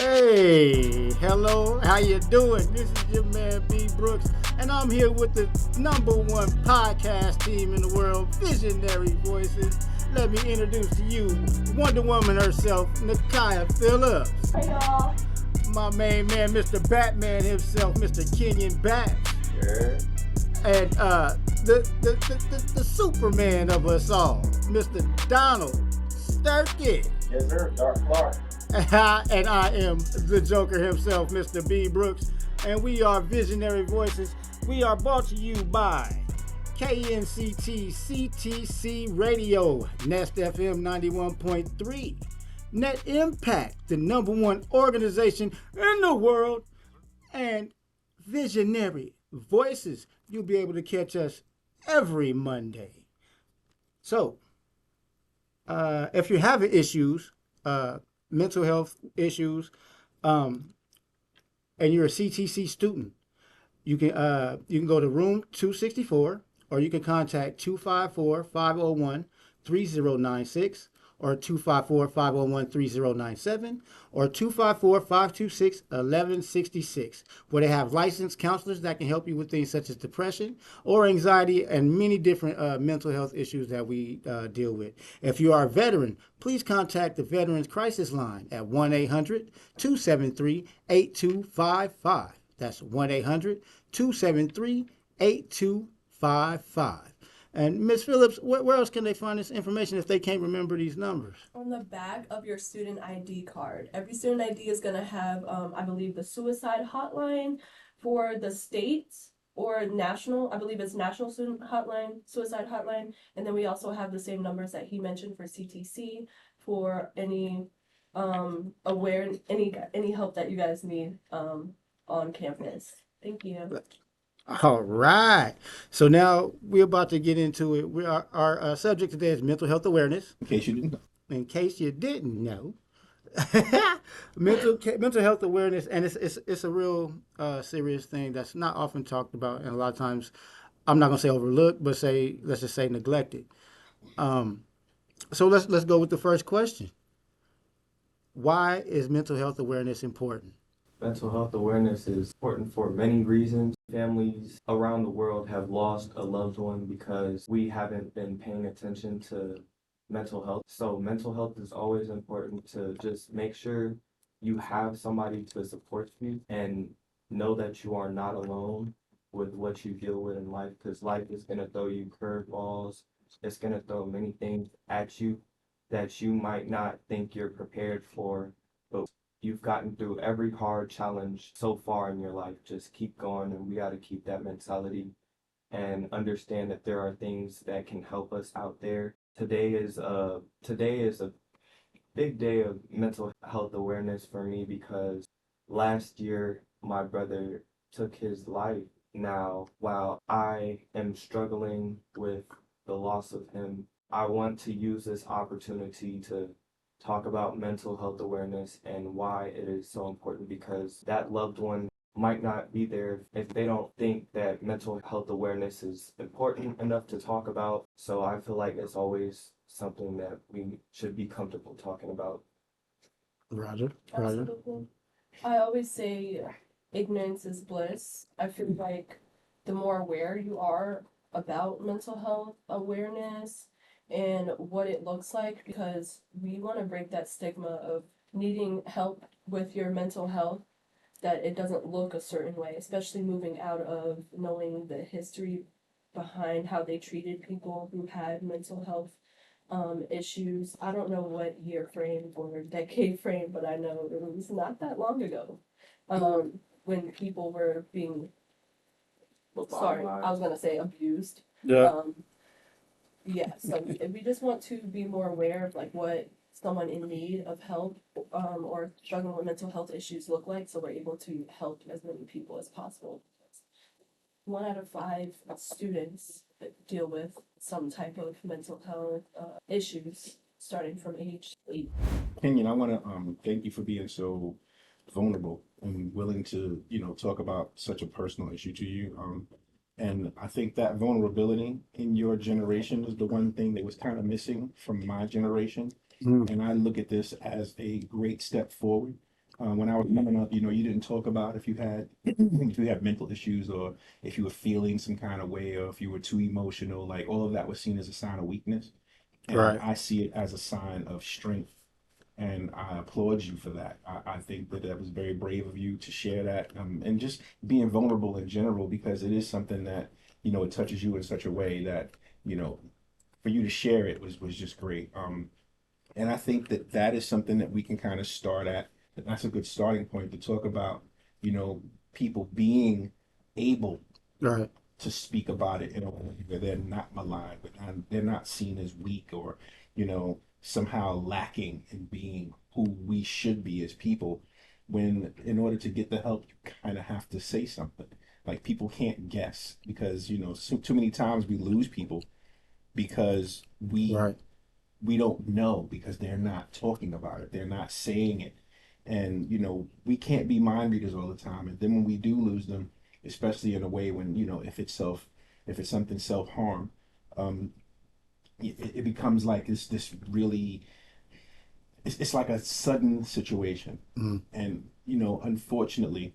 Hey, hello, how you doing? This is your man B Brooks, and I'm here with the #1 podcast team in the world, Visionary Voices. Let me introduce to you Wonder Woman herself, Nakia Phillips. Hey y'all. My main man, Mr. Batman himself, Mr. Kenyon Bat. Sure. And the Superman of us all, Mr. Donald Sturkey. Yes, sir. Dark Clark. And I am the Joker himself, Mr. B. Brooks, and we are Visionary Voices. We are brought to you by KNCT CTC Radio, Nest FM 91.3, Net Impact, the #1 organization in the world, and Visionary Voices. You'll be able to catch us every Monday. So, if you're having issues, mental health issues, and you're a CTC student, you can go to room 264, or you can contact 254-501-3096, or 254-501-3097, or 254-526-1166, where they have licensed counselors that can help you with things such as depression or anxiety and many different mental health issues that we deal with. If you are a veteran, please contact the Veterans Crisis Line at 1-800-273-8255. That's 1-800-273-8255. And Ms. Phillips, where else can they find this information if they can't remember these numbers? On the back of your student ID card. Every student ID is going to have, I believe, the suicide hotline for the states or national. I believe it's national student hotline, suicide hotline. And then we also have the same numbers that he mentioned for CTC for any any help that you guys need on campus. Thank you. All right. So now we're about to get into it. Our subject today is mental health awareness. In case you didn't know. In case you didn't know, mental health awareness, and it's a real serious thing that's not often talked about, and a lot of times, I'm not gonna say overlooked, but let's just say neglected. So let's go with the first question. Why is mental health awareness important? Mental health awareness is important for many reasons. Families around the world have lost a loved one because we haven't been paying attention to mental health. So mental health is always important to just make sure you have somebody to support you and know that you are not alone with what you deal with in life, because life is going to throw you curveballs. It's going to throw many things at you that you might not think you're prepared for, but you've gotten through every hard challenge so far in your life. Just keep going, and we got to keep that mentality and understand that there are things that can help us out there. Today is a big day of mental health awareness for me, because last year my brother took his life. Now, while I am struggling with the loss of him, I want to use this opportunity to talk about mental health awareness and why it is so important, because that loved one might not be there if they don't think that mental health awareness is important enough to talk about. So I feel like it's always something that we should be comfortable talking about. Roger. Absolutely. I always say ignorance is bliss. I feel like the more aware you are about mental health awareness and what it looks like, because we want to break that stigma of needing help with your mental health, that it doesn't look a certain way, especially moving out of knowing the history behind how they treated people who had mental health issues. I don't know what year frame or decade frame, but I know it was not that long ago when people were being, sorry, I was going to say abused. Yeah. Yeah, so we just want to be more aware of like what someone in need of help or struggling with mental health issues look like, so we're able to help as many people as possible. 1 out of 5 students deal with some type of mental health issues starting from age 8. Kenyon, I want to thank you for being so vulnerable and willing to, talk about such a personal issue to you. And I think that vulnerability in your generation is the one thing that was kind of missing from my generation. And I look at this as a great step forward When I was coming up, you didn't talk about if you had if you had mental issues or if you were feeling some kind of way or if you were too emotional. Like all of that was seen as a sign of weakness, and Right. I see it as a sign of strength. And I applaud you for that. I think that that was very brave of you to share that, and just being vulnerable in general because it is something that it touches you in such a way that you know for you to share it was just great. And I think that that is something that we can kind of start at. That's a good starting point to talk about, you know, people being able Right. to speak about it in a way where they're not maligned, but they're not seen as weak or, somehow lacking in being who we should be as people. When in order to get the help, you kind of have to say something. Like people can't guess because, too many times we lose people because Right. we don't know because they're not talking about it. They're not saying it. And, we can't be mind readers all the time. And then when we do lose them, especially in a way when, if it's something self-harm, um, it becomes like this really, it's like a sudden situation. Mm. And, unfortunately,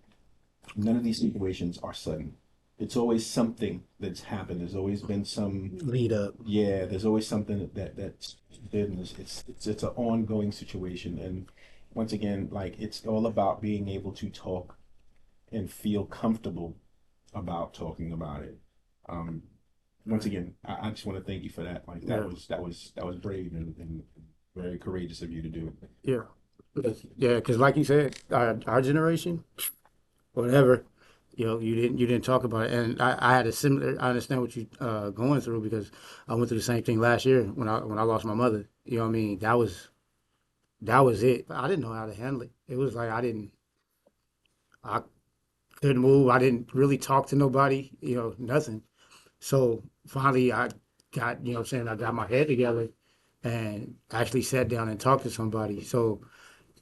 none of these situations are sudden. It's always something that's happened. There's always been some Lead up. yeah, there's always something that's been it's an ongoing situation, and once again, like it's all about being able to talk and feel comfortable about talking about it. Um, Once again, I just want to thank you for that. Like Yeah. that was brave and very courageous of you to do. Yeah. Yeah. Because like you said, our generation, whatever, you didn't talk about it, and I had a similar. I understand what you going through because I went through the same thing last year when I lost my mother. You know what I mean? That was it. I didn't know how to handle it. It was like I couldn't move. I didn't really talk to nobody. Nothing. So finally, I got what I'm saying. I got my head together and actually sat down and talked to somebody. So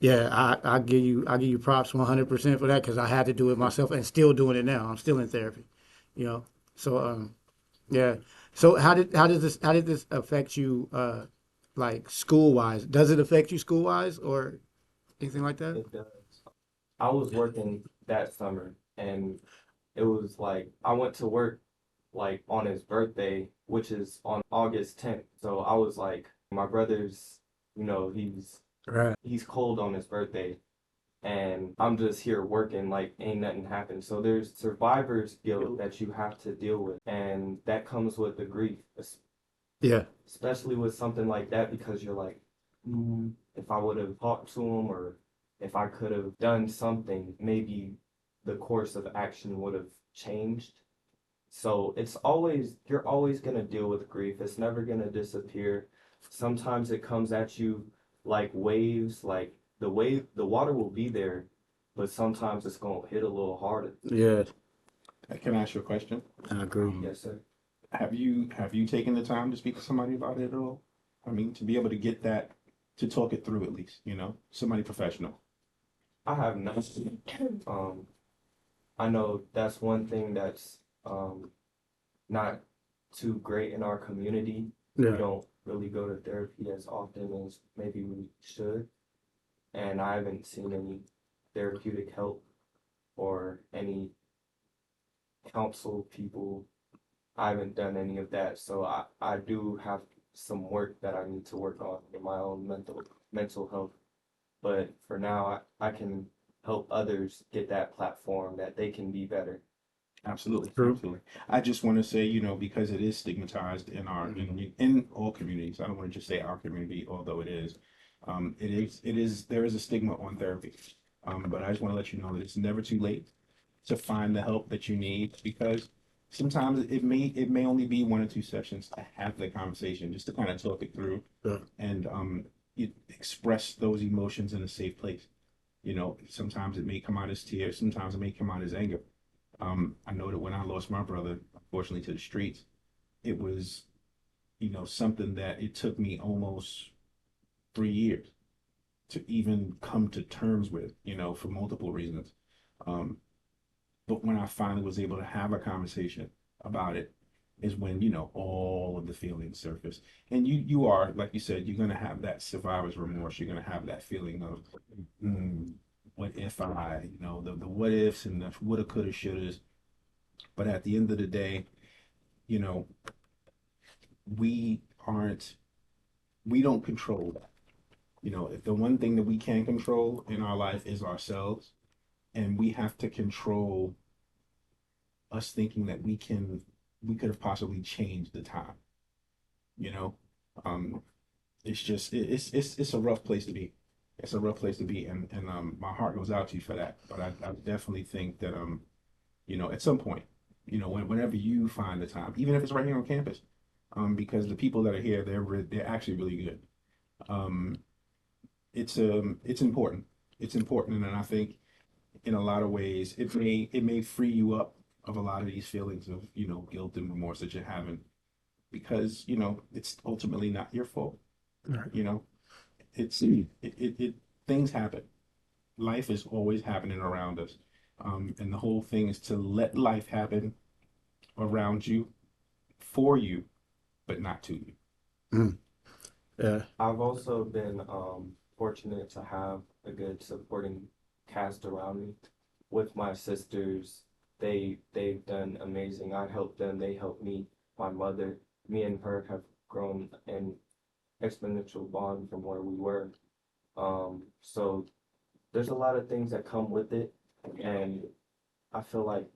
yeah, I give you props 100% for that because I had to do it myself and still doing it now. I'm still in therapy. You know. So yeah. So how did this affect you like school wise? Does it affect you school wise or anything like that? It does. I was working that summer and it was like I went to work like on his birthday, which is on August 10th. So I was like, my brother's, Right. he's cold on his birthday and I'm just here working like ain't nothing happened. So there's survivor's guilt that you have to deal with, and that comes with the grief, Yeah. especially with something like that because you're like, if I would have talked to him or if I could have done something, maybe the course of action would have changed. So you're always going to deal with grief. It's never going to disappear. Sometimes it comes at you like waves, like the water will be there, but sometimes it's going to hit a little harder. Yeah. Can I ask you a question? I agree. Yes, sir. Have you taken the time to speak to somebody about it at all? I mean, to be able to get that, to talk it through at least, somebody professional. I have not. Um, I know that's one thing that's not too great in our community. We Yeah. don't really go to therapy as often as maybe we should. And I haven't seen any therapeutic help or any counsel people. I haven't done any of that. So I do have some work that I need to work on in my own mental health. But for now I can help others get that platform that they can be better. Absolutely, True. absolutely. I just want to say, because it is stigmatized in our in all communities. I don't want to just say our community, although it is. There is a stigma on therapy. But I just want to let you know that it's never too late to find the help that you need because sometimes it may only be one or two sessions to have the conversation, just to kind of talk it through Yeah. and express those emotions in a safe place. Sometimes it may come out as tears, sometimes it may come out as anger. I know that when I lost my brother, unfortunately, to the streets, it was, something that it took me almost 3 years to even come to terms with, for multiple reasons. Um, but when I finally was able to have a conversation about it, is when, all of the feelings surface. And you are, like you said, you're gonna have that survivor's remorse. You're gonna have that feeling of, mm, what if the what ifs and the woulda, coulda, shouldas. But at the end of the day, you know, we aren't, we don't control that. If the one thing that we can control in our life is ourselves, and we have to control us thinking that we could have possibly changed the time, you know? Um, it's just, it's a rough place to be. It's a rough place to be. And my heart goes out to you for that. But I definitely think that, at some point, whenever you find the time, even if it's right here on campus, because the people that are here, they're actually really good. Um, it's important. It's important, and I think in a lot of ways it may free you up of a lot of these feelings of guilt and remorse that you're having, because it's ultimately not your fault. Right. It things happen. Life is always happening around us, and the whole thing is to let life happen around you, for you, but not to you. Mm. Yeah. I've also been fortunate to have a good supporting cast around me. With my sisters, they've done amazing. I helped them, they helped me. My mother, me and her have grown an exponential bond from where we were. So there's a lot of things that come with it, and I feel like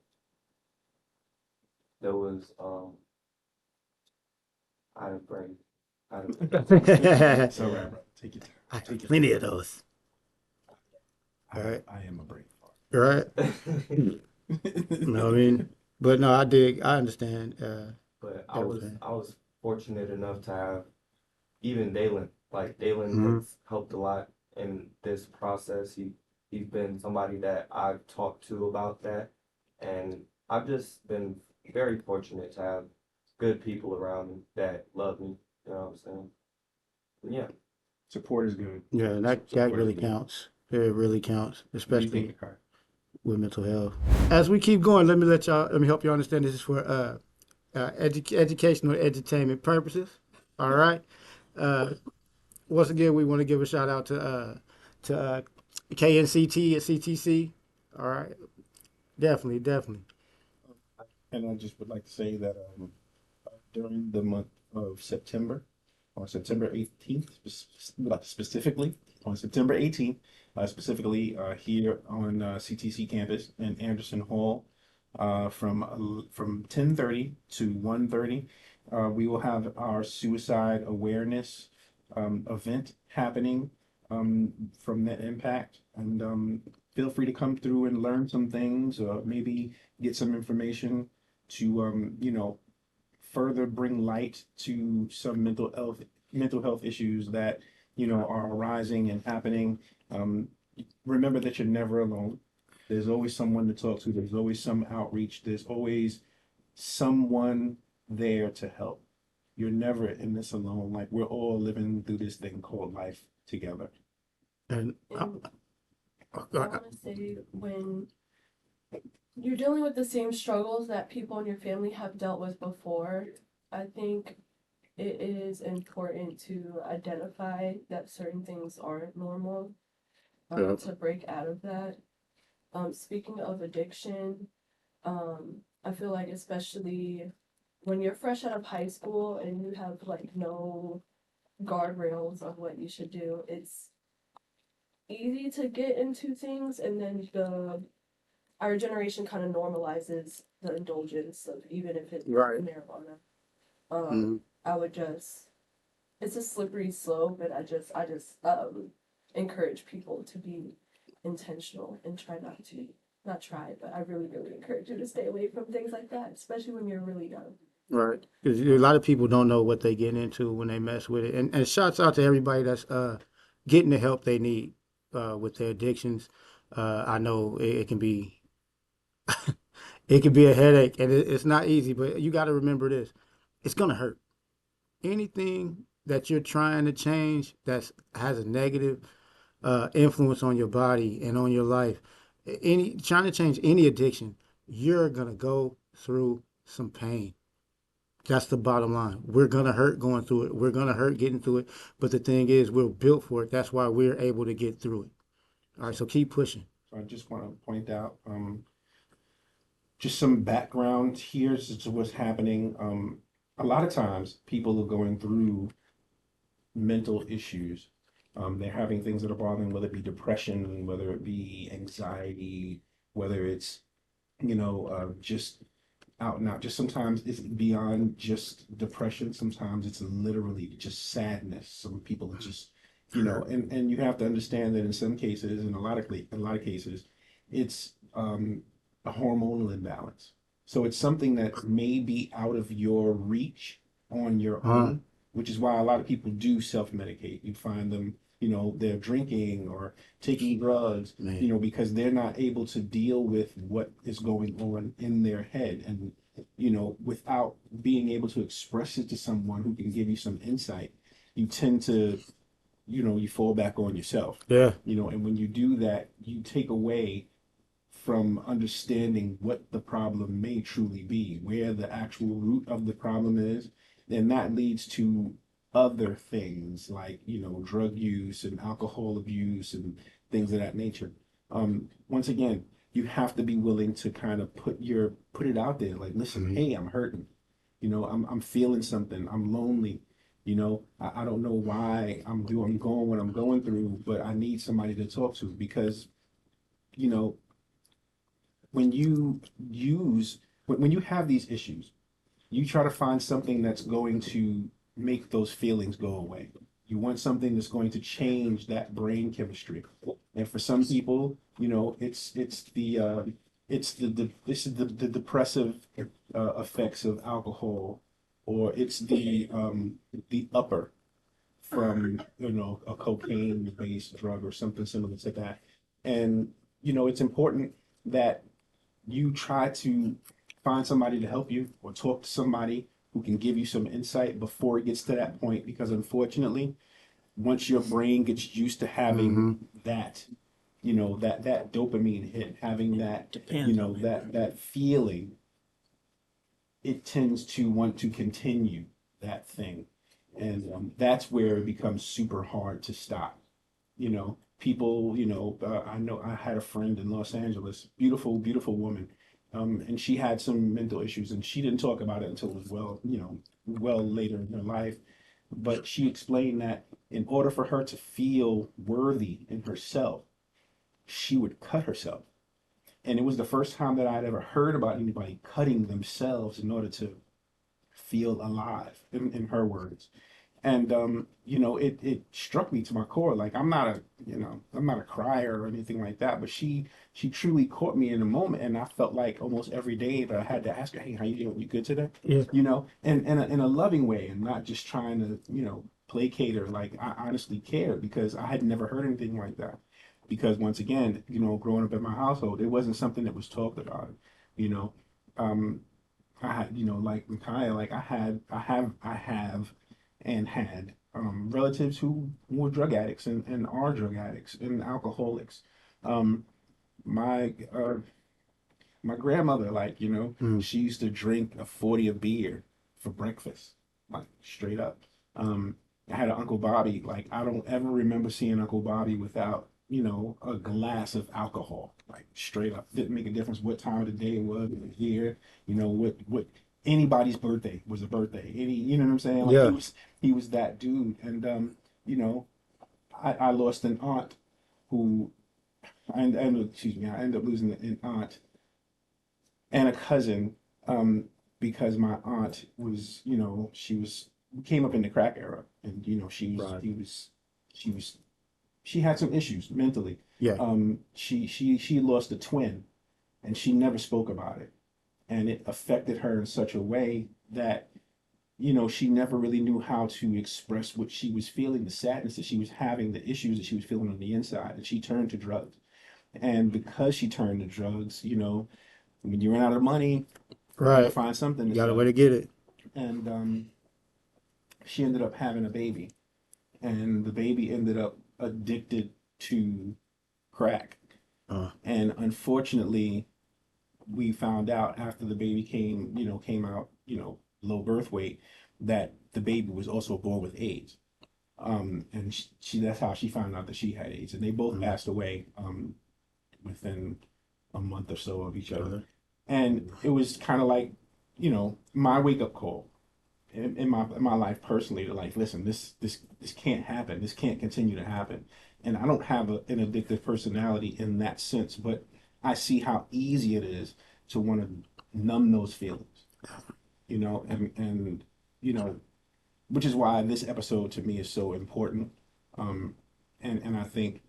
there was out of brain. Out of It's all right, bro. Take your time. I have Take your plenty time. of those. All right. I am a brain fart. Right. No, I mean, but no, I understand. But Everything. I was fortunate enough to have even Dalen. Like Dalen Mhm. has helped a lot in this process. He's been somebody that I've talked to about that, and I've just been very fortunate to have good people around me that love me. You know what I'm saying? Yeah. Support is good. Yeah, that Support is really good. counts. It really counts, What do you especially think, Kai? with mental health. As we keep going, let me help you understand this is for educational edutainment purposes. All right. Uh, Once again, we want to give a shout out to KNCT at CTC. All right. Definitely, definitely. And I just would like to say that during the month of September, on September 18th, specifically on September 18th, specifically here on CTC campus in Anderson Hall, from 10:30 to 1:30, we will have our suicide awareness event happening from that impact. And feel free to come through and learn some things, or maybe get some information to further bring light to some mental health issues that are arising and happening. Um, Remember that you're never alone. There's always someone to talk to. There's always some outreach. There's always someone there to help. You're never in this alone. Like, we're all living through this thing called life together. And And I want to say, when you're dealing with the same struggles that people in your family have dealt with before, I think it is important to identify that certain things aren't normal, Yeah. to break out of that. Speaking of addiction, I feel like especially when you're fresh out of high school and you have like no guardrails on what you should do, it's easy to get into things, and then our generation kind of normalizes the indulgence of, even if it's Right. marijuana. Mhm. I would just, it's a slippery slope, and I just encourage people to be intentional and try not try, but I really, really encourage you to stay away from things like that, especially when you're really young. Right. Because a lot of people don't know what they get into when they mess with it. And shouts out to everybody that's getting the help they need with their addictions. I know it can be it can be a headache, and it's not easy, but you got to remember this. It's gonna hurt. Anything that you're trying to change that has a negative influence on your body and on your life, any trying to change any addiction, you're gonna go through some pain. That's the bottom line. We're gonna hurt going through it. We're gonna hurt getting through it. But the thing is, we're built for it. That's why we're able to get through it. All right, so keep pushing. So I just want to point out just some background here as to what's happening. A lot of times people are going through mental issues. They're having things that are bothering, whether it be depression, whether it be anxiety, whether it's, just out and out. Just sometimes it's beyond just depression. Sometimes it's literally just sadness. Some people are just, and you have to understand that in some cases, in a lot of cases, it's a hormonal imbalance. So it's something that may be out of your reach on your own, which is why a lot of people do self-medicate. You find them, they're drinking or taking drugs, Man. because they're not able to deal with what is going on in their head. And, without being able to express it to someone who can give you some insight, you tend to, you fall back on yourself, Yeah. and when you do that, you take away from understanding what the problem may truly be, where the actual root of the problem is, and that leads to other things like, drug use and alcohol abuse and things of that nature. Once again, you have to be willing to kind of put it out there, like, listen, hey, I'm hurting, I'm feeling something, I'm lonely, I don't know why I'm going what I'm going through, but I need somebody to talk to because, you know, when you when you have these issues, you try to find something that's going to make those feelings go away. You want something that's going to change that brain chemistry. And for some people, it's the depressive effects of alcohol, or it's the upper from a cocaine based drug or something similar to that. And it's important that you try to find somebody to help you or talk to somebody who can give you some insight before it gets to that point, because unfortunately, once your brain gets used to having that, that dopamine hit, having that, that feeling, it tends to want to continue that thing. And that's where it becomes super hard to stop. People, I know I had a friend in Los Angeles, beautiful, beautiful woman. And she had some mental issues and she didn't talk about it until it was well later in her life. But she explained that in order for her to feel worthy in herself, she would cut herself. And it was the first time that I'd ever heard about anybody cutting themselves in order to feel alive, in her words. And it struck me to my core. Like, I'm not a crier or anything like that, but she truly caught me in a moment, and I felt like almost every day that I had to ask her, hey, how you doing? You good today? Yeah. And in a loving way, and not just trying to placate her. Like, I honestly cared because I had never heard anything like that. Because once again, growing up in my household, it wasn't something that was talked about. You know, um, I had, like Micaiah, like I have and had relatives who were drug addicts and are drug addicts and alcoholics. Um, my my grandmother, like, she used to drink a 40 of beer for breakfast, like straight up. I had an Uncle Bobby, like, I don't ever remember seeing Uncle Bobby without, a glass of alcohol, like straight up. Didn't make a difference what time of the day it was, here, what anybody's birthday was a birthday. What I'm saying? Like, Yeah. he was that dude. And you know, I lost an aunt who I ended up losing an aunt and a cousin, because my aunt was, she came up in the crack era, and Right. she was she had some issues mentally. Yeah. She lost a twin, and she never spoke about it, and it affected her in such a way that she never really knew how to express what she was feeling, the sadness that she was having, the issues that she was feeling on the inside, and she turned to drugs. And because she turned to drugs, when you run out of money, you're gonna Right. find something You to got a way sell. to get it. And she ended up having a baby, and the baby ended up addicted to crack. Uh, And unfortunately, we found out after the baby came out, low birth weight, that the baby was also born with AIDS. And that's how she found out that she had AIDS. And they both passed away within a month or so of each other. And it was kind of like, my wake up call in my life personally to like, listen, this can't happen. This can't continue to happen. And I don't have an addictive personality in that sense, but I see how easy it is to want to numb those feelings, and you know, which is why this episode to me is so important. Um, and I think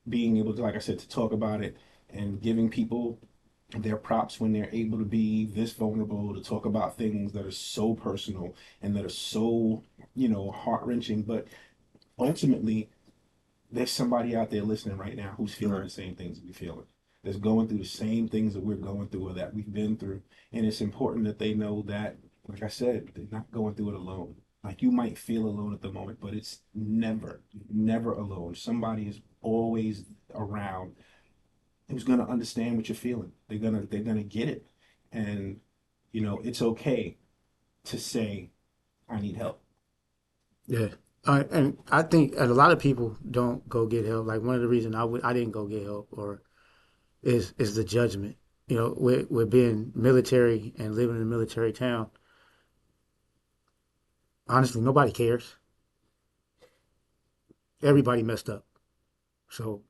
being able to, like I said, to talk about it and giving people their props when they're able to be this vulnerable to talk about things that are so personal and that are so, heart wrenching. But ultimately, there's somebody out there listening right now who's feeling the same things we're feeling. That's going through the same things that we're going through or that we've been through. And it's important that they know that, like I said, they're not going through it alone. Like you might feel alone at the moment, but it's never alone. Somebody is always around who's gonna understand what you're feeling. They're gonna get it. And it's okay to say, I need help. Yeah. And I think a lot of people don't go get help. Like one of the reasons I didn't go get help or is the judgment. With being military and living in a military town, honestly, nobody cares. Everybody messed up. So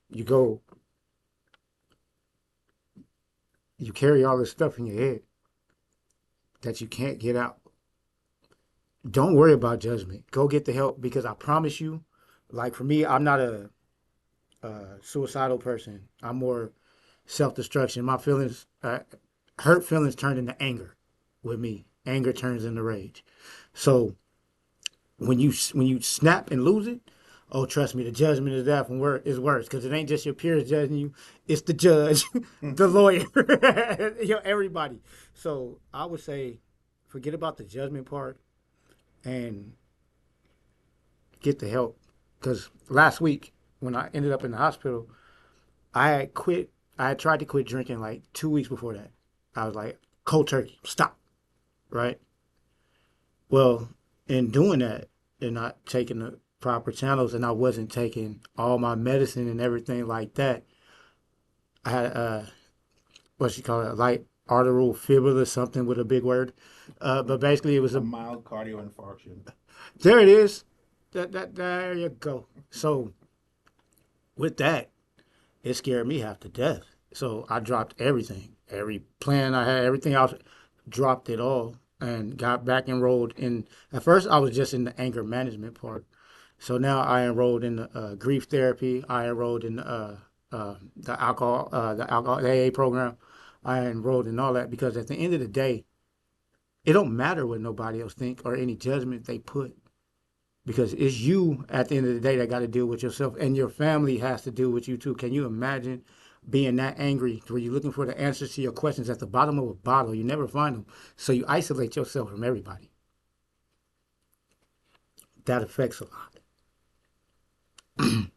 you go, you carry all this stuff in your head that you can't get out. Don't worry about judgment. Go get the help because I promise you, like for me, I'm not a suicidal person. I'm more self-destruction. My feelings, hurt feelings turn into anger with me. Anger turns into rage. So when you snap and lose it, oh trust me, the judgment is that is worse because it ain't just your peers judging you, it's the judge, the lawyer, everybody. So I would say, forget about the judgment part and get the help. Because last week when I ended up in the hospital, I had quit. I had tried to quit drinking like 2 weeks before that. I was like, cold turkey, stop, right? Well, in doing that and not taking the proper channels and I wasn't taking all my medicine and everything like that, I had what you call it, light arterial fibula, something with a big word. But basically, it was A a mild cardio infarction. there it is. There you go. So with that, it scared me half to death. So I dropped everything, every plan I had, everything else, dropped it all, and got back enrolled in. At first, I was just in the anger management part. So now I enrolled in grief therapy. I enrolled in the AA program. I enrolled in all that because at the end of the day, it don't matter what nobody else think or any judgment they put because it's you at the end of the day that got to deal with yourself and your family has to deal with you too. Can you imagine being that angry where you're looking for the answers to your questions at the bottom of a bottle? You never find them. So you isolate yourself from everybody. That affects a lot.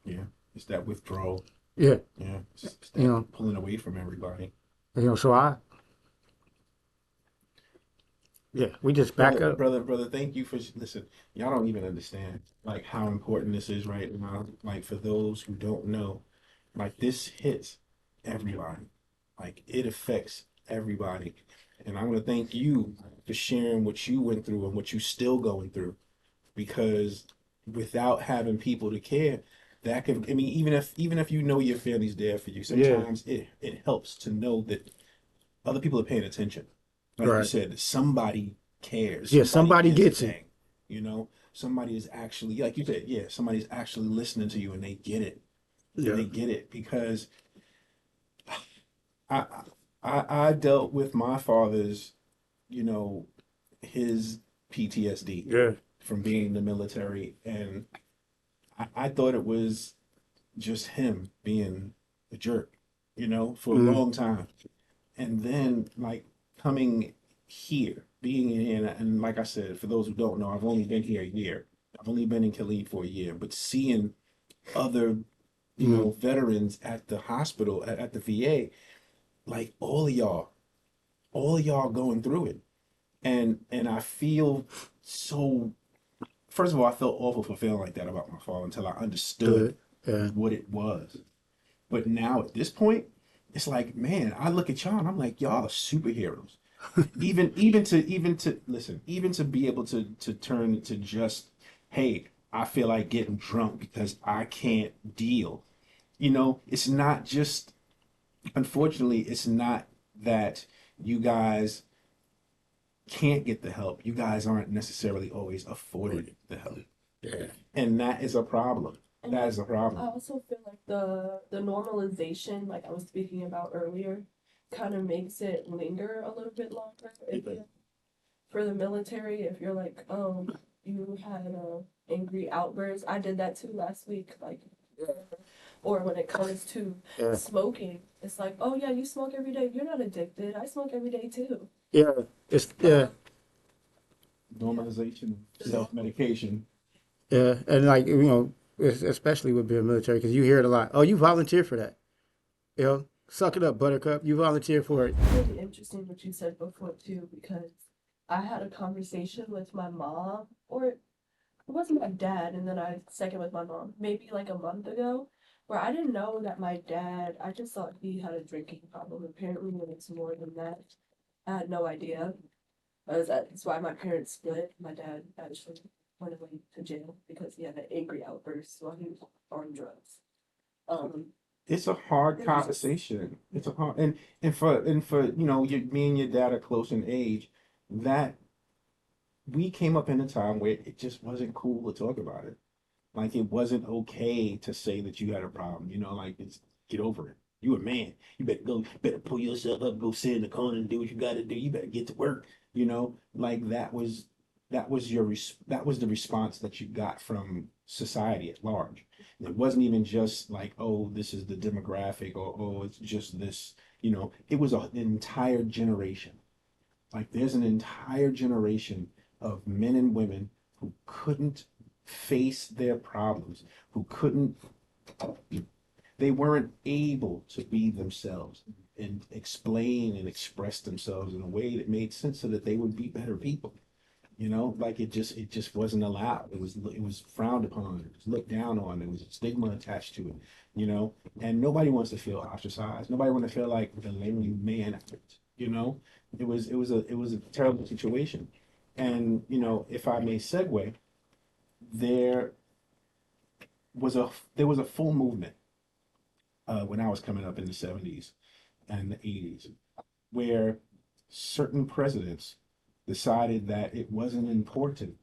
Yeah, it's that withdrawal. Yeah. Yeah, it's You that know, pulling away from everybody. so yeah, we just back Brother, up. brother, brother, thank you for listen. Y'all don't even understand like how important this is right now. Like for those who don't know, like this hits everybody. Like it affects everybody. And I want to thank you for sharing what you went through and what you still going through. Because without having people to care, that can I mean, even if you know your family's there for you, Yeah. sometimes it helps to know that other people are paying attention. Like you Right. said, somebody cares. Yeah, Somebody somebody gives a gets it. dang. Somebody is actually, like you said, yeah, somebody's actually listening to you and they get it. And Yeah. they get it because I I dealt with my father's, you know, his PTSD Yeah. from being in the military, and I thought it was just him being a jerk, for a Mm. long time. And then like coming here, being in here, and like I said, for those who don't know, I've only been here a year. I've only been in Khalid for a year, but seeing other, Mm. veterans at the hospital, at the VA, like all of y'all going through it. And I feel so first of all, I felt awful for feeling like that about my father until I understood Good. Yeah. what it was. But now at this point, it's like, man, I look at y'all and I'm like, y'all are superheroes. Even to listen, even to be able to turn to just, hey, I feel like getting drunk because I can't deal. It's not just, unfortunately, it's not that you guys can't get the help. You guys aren't necessarily always afforded the help. Yeah. And that is a problem. And That is a I problem. also feel like the normalization, like I was speaking about earlier, kind of makes it linger a little bit longer. For the military, if you're like, you had a angry outburst, I did that too last week, like, or when it comes to Yeah. smoking, it's like, oh yeah, you smoke every day. You're not addicted. I smoke every day too. Yeah. It's yeah. Normalization, self-medication. Yeah. And like especially with being military, because you hear it a lot. Oh, you volunteer for that. Suck it up, Buttercup. You volunteer for it. Really interesting what you said before too, because I had a conversation with my mom, or it wasn't my dad, and then I second with my mom, maybe like a month ago, where I didn't know that my dad, I just thought he had a drinking problem. Apparently, it's more than that. I had no idea. That's why my parents split. My dad actually went away to jail because he had an angry outburst while he was on drugs. Um, It's a hard it was just, conversation. It's a hard and for me and your dad are close in age. That we came up in a time where it just wasn't cool to talk about it. Like it wasn't okay to say that you had a problem. Like it's get over it. You a man. You better pull yourself up, go sit in the corner and do what you got to do. You better get to work. Like that was the response that you got from society at large. It wasn't even just like, oh, this is the demographic, or oh, it's just this. It was an entire generation. Like there's an entire generation of men and women who couldn't face their problems, who couldn't, they weren't able to be themselves and explain and express themselves in a way that made sense so that they would be better people. Like it just wasn't allowed. It was frowned upon. It was looked down on. There was a stigma attached to it. And nobody wants to feel ostracized. Nobody wants to feel like the lonely man. You know, it was a terrible situation. And if I may segue, there there was a full movement when I was coming up in the 70s and the 80s, where certain presidents decided that it wasn't important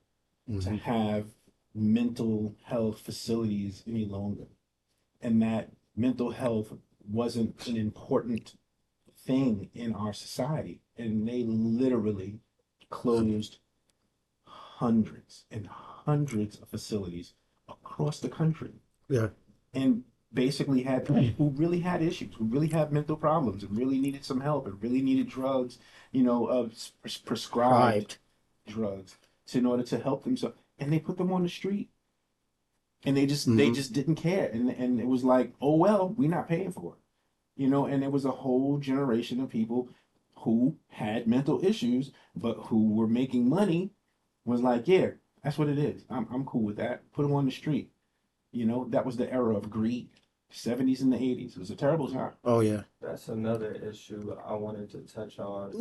to have mental health facilities any longer, and that mental health wasn't an important thing in our society. And they literally closed hundreds and hundreds of facilities across the country, Yeah. and basically had people who really had issues, who really had mental problems and really needed some help and really needed drugs, prescribed Hyped. drugs in order to help themselves. And they put them on the street, and they Hmm. just didn't care. And it was like, oh well, we're not paying for it. And there was a whole generation of people who had mental issues, but who were making money, was like, yeah, that's what it is. I'm cool with that. Put them on the street. That was the era of greed. 70s and the 80s. It was a terrible time. Oh yeah. That's another issue I wanted to touch on.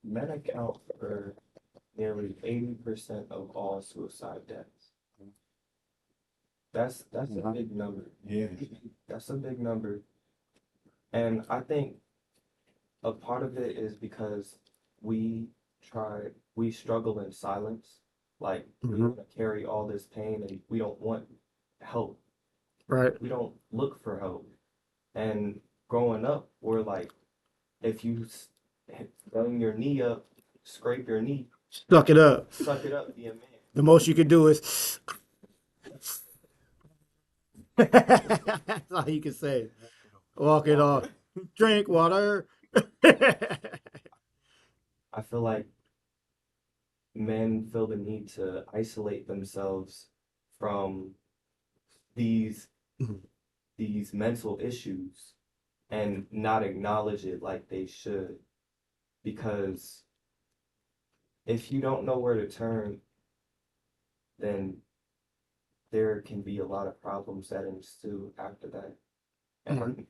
Men account for nearly 80% of all suicide deaths. That's a big number. Yeah. That's a big number. And I think a part of it is because we struggle in silence. Like we Hmm. want to carry all this pain and we don't want help. Right. We don't look for help. And growing up, we're like, if you bang your knee up, scrape your knee, Suck it up. suck it up, be a man. The most you can do is. That's all you can say. Walk it off. Drink water. I feel like men feel the need to isolate themselves from these these mental issues and not acknowledge it like they should, because if you don't know where to turn, then there can be a lot of problems that ensue after that. And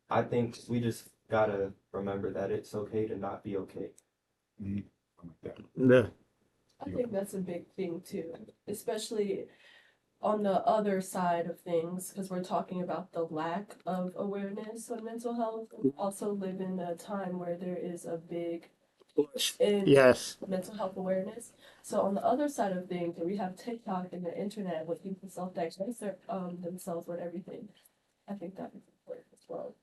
I think we just gotta remember that it's okay to not be okay. Mhm. I like that. Yeah. I think that's a big thing too, especially on the other side of things, because we're talking about the lack of awareness on mental health. We also live in a time where there is a big in Yes. mental health awareness. So on the other side of things, we have TikTok and the internet with people self-diagnose themselves with everything. I think that is important as well.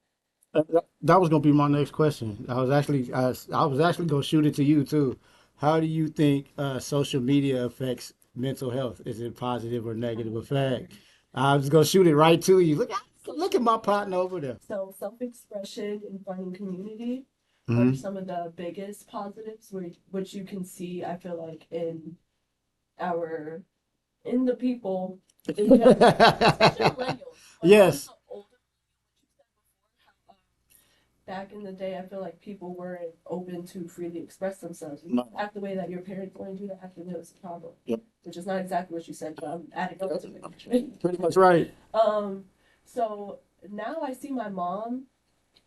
That was gonna be my next question. I was actually gonna shoot it to you too. How do you think social media affects mental health? Is it positive or negative effect? I was gonna shoot it right to you. Look at my partner over there. So self-expression and finding community are Mhm. some of the biggest positives, which you can see, I feel like, our in the people in general, especially millennials. My mom's Yes. an older, what you said before, how back in the day, I feel like people weren't open to freely express themselves. You No. act the way that your parents wanted you to act, and it was a problem. Yep. Which is not exactly what you said, but I'm adding up to it. Pretty much right. So now I see my mom.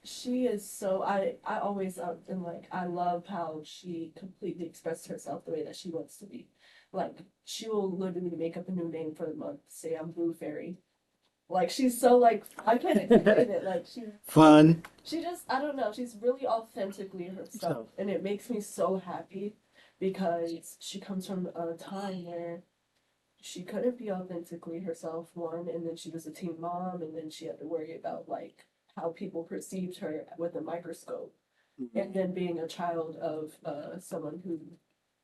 She is so I always am like I love how she completely expressed herself the way that she wants to be. Like she will literally make up a new name for the month. Say I'm Blue Fairy. Like she's so like I can't explain it. Like Fun. she just I don't know. She's really authentically herself, and it makes me so happy because she comes from a time where she couldn't be authentically herself, one, and then she was a teen mom, and then she had to worry about like how people perceived her with a microscope, and then being a child of someone who,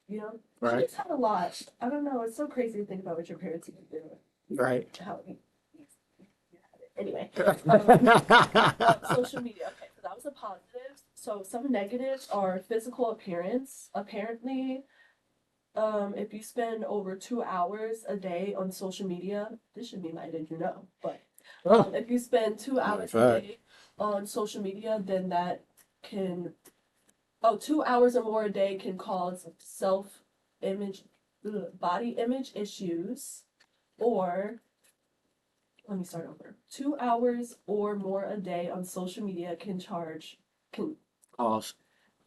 you know, she Right. just had a lot. I don't know. It's so crazy to think about what your parents even do, Right. how you had it. Anyway, social media. Okay, so that was a positive. So some negatives are physical appearance. Apparently, if you spend over 2 hours a day on social media, this should be my did you know, but if you spend 2 hours a Fact. day on social media, then that can 2 hours or more a day can cause image body image issues, or let me start over. 2 hours or more a day on social media can Pause.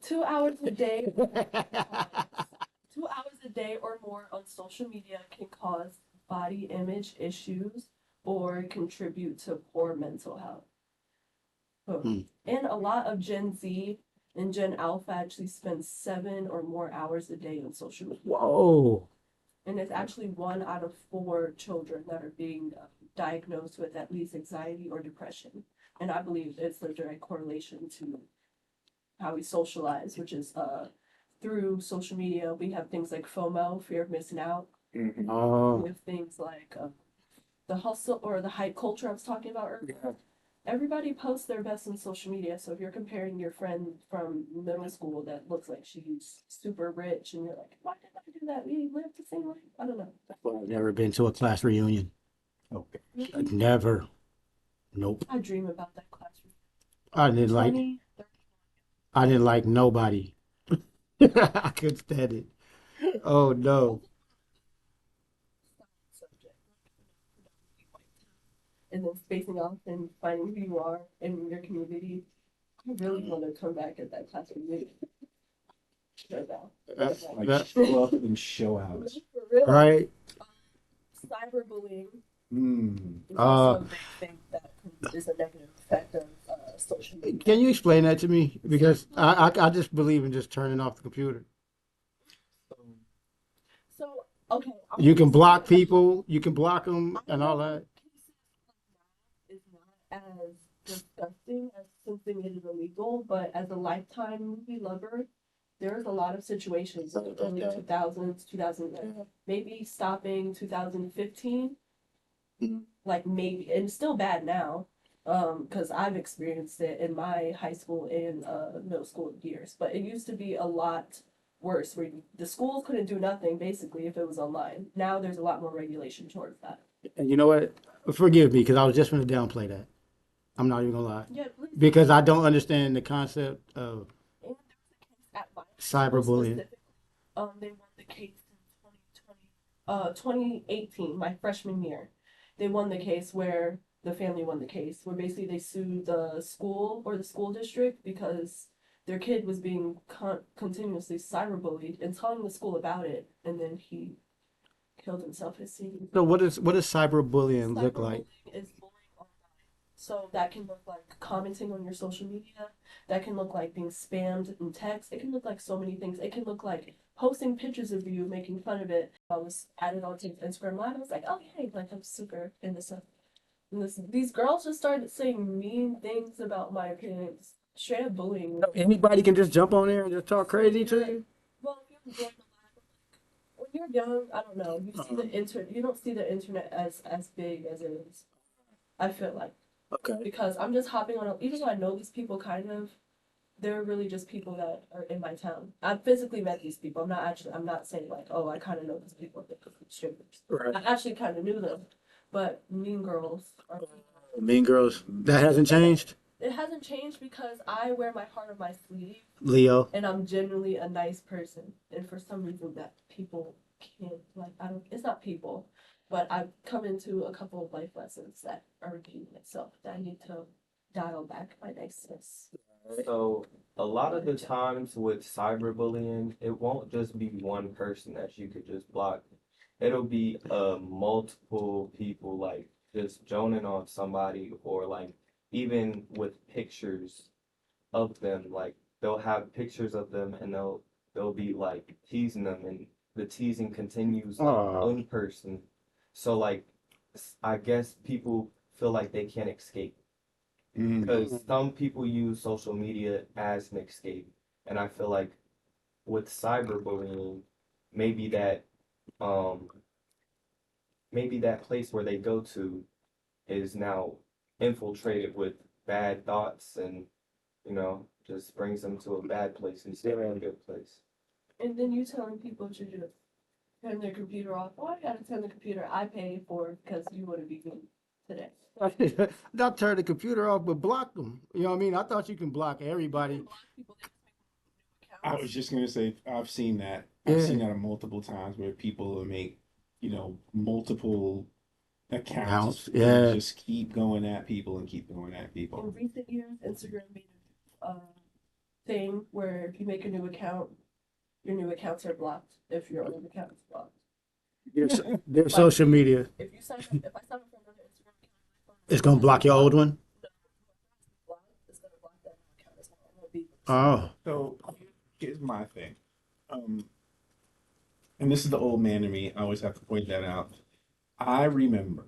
2 hours a day 2 hours a day or more on social media can cause body image issues or contribute to poor mental health. Hmm. And a lot of Gen Z and Gen Alpha actually spend 7 or more hours a day on social media. Whoa. And it's actually 1 out of 4 children that are being diagnosed with at least anxiety or depression. And I believe it's a direct correlation to how we socialize, which is through social media. We have things like FOMO, fear of missing out. Oh. We have things like the hustle or the hype culture I was talking about earlier. Everybody posts their best on social media. So if you're comparing your friend from middle school that looks like she's super rich, and you're like, why did I do that? We live the same life. I don't know. I've never been to a class reunion. Okay. Never. Nope. I dream about that classroom. I didn't like. 20, 30 I didn't like nobody. I couldn't stand it. Oh no. subject. And then spacing off and finding who you are in your community. I really want to come back at that classroom meeting. Right now. Like show up and show out. For real. Right. Cyberbullying Mm. is also a big thing that is a negative effect of social media. Can you explain that to me? Because I just believe in just turning off the computer. So, okay. You can block people. You can block them and all that. Is not as disgusting as something that is illegal, but as a lifetime movie lover, there's a lot of situations in the early 2000s, 2000, maybe stopping 2015, like maybe, and it's still bad now, because I've experienced it in my high school and middle school years, but it used to be a lot worse where the schools couldn't do nothing basically if it was online. Now there's a lot more regulation towards that. And you know what? Forgive me because I was just going to downplay that. I'm not even gonna lie. Yeah, please. Because I don't understand the concept of And there was a case at my cyberbullying. specifically They won the case in 2018, my freshman year. They won the case where the family won the case, where basically they sued the school or the school district because their kid was being continuously cyberbullied and telling the school about it, and then he killed himself. His scene. So what does cyberbullying look like? Cyberbullying is bullying online. So that can look like commenting on your social media. That can look like being spammed in text. It can look like so many things. It can look like posting pictures of you, making fun of it. I was added onto Instagram Live. I was like, oh hey, like I'm super into stuff. And these girls just started saying mean things about my appearance. Straight up bullying. Anybody can just jump on there and just talk crazy to you? Well, if you're joining the live, when you're young, I don't know. You see the internet. You don't see the internet as big as it is. I feel like. Okay. Because I'm just hopping on. Even though I know these people, kind of, they're really just people that are in my town. I've physically met these people. I'm not saying like, oh, I kind of know these people. They're strangers. Right. I actually kind of knew them, but Mean Girls are. Mean Girls. That hasn't changed? It hasn't changed because I wear my heart on my sleeve. Leo. And I'm generally a nice person. And for some reason that people can't, like, it's not people, but I've come into a couple of life lessons that are repeating itself, that I need to dial back my niceness. So a lot of the times with cyberbullying, it won't just be one person that you could just block. It'll be multiple people like just joning on somebody, or like even with pictures of them, like they'll have pictures of them and they'll be like teasing them, and the teasing continues in person. So like I guess people feel like they can't escape because some people use social media as an escape, and I feel like with cyberbullying, maybe that um maybe that place where they go to is now infiltrated with bad thoughts, and just brings them to a bad place instead of a good place. And then you telling people to just turn their computer off. Oh, I gotta turn the computer I paid for because you want to be good today. Not turn the computer off, but block them. You know what I mean? I thought you can block everybody. Block people, they just make new I accounts. was just gonna say I've seen that. Yeah. I've seen that multiple times where people will make, multiple accounts Yeah. and just keep going at people and keep going at In people. recent years, Instagram made a thing where if you make a new account, your new accounts are blocked if your old account is blocked. Their social media. If I sign up for another Instagram account on my phone, It's gonna block your old one? blocked, it's gonna block that new account as well. It won't be. Oh. So here's my thing. And this is the old man in me. I always have to point that out. I remember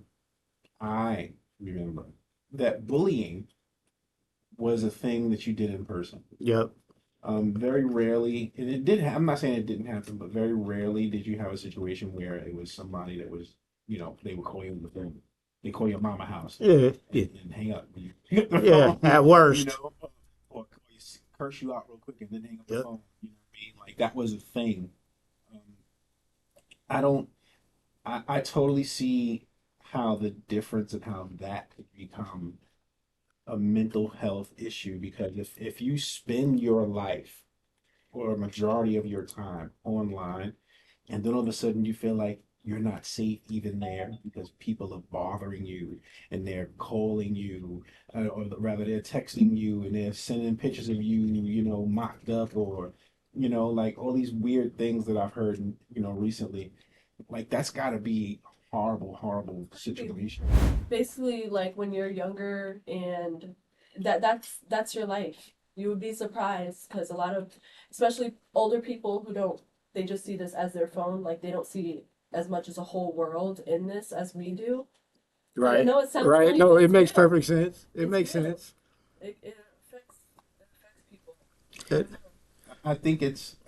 that bullying was a thing that you did in person. Yep. Very rarely, and it did. I'm not saying it didn't happen, but very rarely did you have a situation where it was somebody that was, they would call you on the phone. They call your mama house. Yeah. And hang up. Yeah. At worst. Or curse you out real quick and then hang up the Yep. phone. You know what I mean? Like that was a thing. I don't. I totally see how the difference and how that could become a mental health issue, because if you spend your life or a majority of your time online, and then all of a sudden you feel like you're not safe even there because people are bothering you and they're calling you, or rather they're texting you and they're sending pictures of you, mocked up, or like all these weird things that I've heard, recently. Like that's got to be horrible situation. Basically, like when you're younger and that's your life. You would be surprised because a lot of, especially older people they just see this as their phone. Like they don't see as much as a whole world in this as we do. Right. No, it sounds Right. funny, No, but it it's makes real. perfect sense. It It's makes real. sense. It affects people. It- I think it's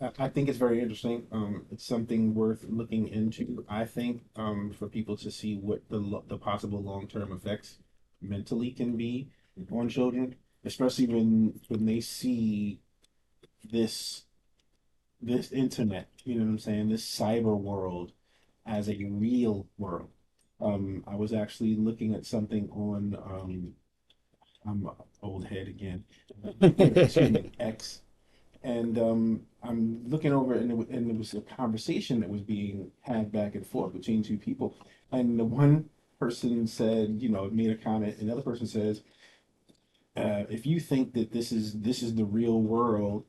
very interesting. It's something worth looking into. I think for people to see what the possible long-term effects mentally can be on children, especially when they see this internet, you know what I'm saying, this cyber world as a real world. I was actually looking at something on I'm a old head again. Excuse me, X. And I'm looking over, and there was a conversation that was being had back and forth between two people. And the one person said, made a comment. And the other person says, if you think that this is the real world,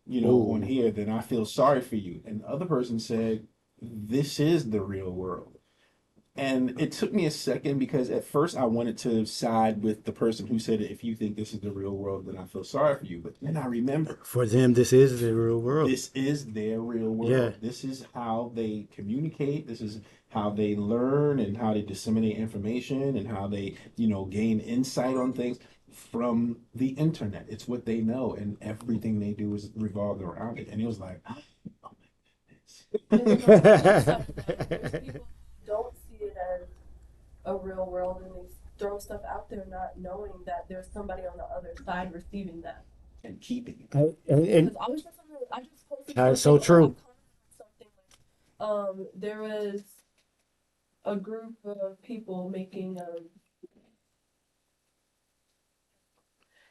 on Ooh. here, then I feel sorry for you. And the other person said, this is the real world. And it took me a second because at first I wanted to side with the person who said, if you think this is the real world, then I feel sorry for you. But then I remember For them, this is the real world. this is their real Yeah. world. This is how they communicate. This is how they learn and how they disseminate information and how they, gain insight on things from the internet. It's what they know, and everything they do is revolved around it. And it was like, oh my And then on the other side of that, there's people who don't see it as a real world and they throw stuff out there not knowing that there's somebody on the other side receiving that. and keeping it. Because I was just I just posted That is something, so true. I commented on something like, there was a group of people making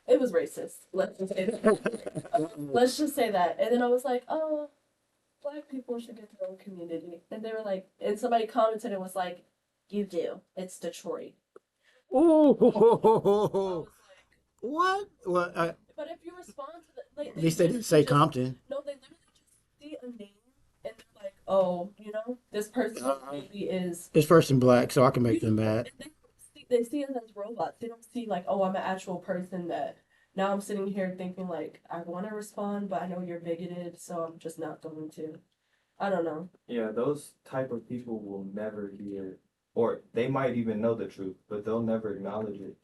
it was racist. Let's just say that. Let's just say that. And then I was like, oh, Black people should get their own community. And they were like, and somebody commented and was like, you do. It's Detroit. I Ooh. was like, What? Well, but if you respond to the, like, at least they didn't say just, Compton. No, they literally just see a name and they're like, oh, this person maybe is. It's first in black, so I can make them mad. And they see us as robots. They don't see like, oh, I'm an actual person that now I'm sitting here thinking like, I want to respond, but I know you're bigoted, so I'm just not going to. I don't know. Yeah, those type of people will never hear, or they might even know the truth, but they'll never acknowledge it.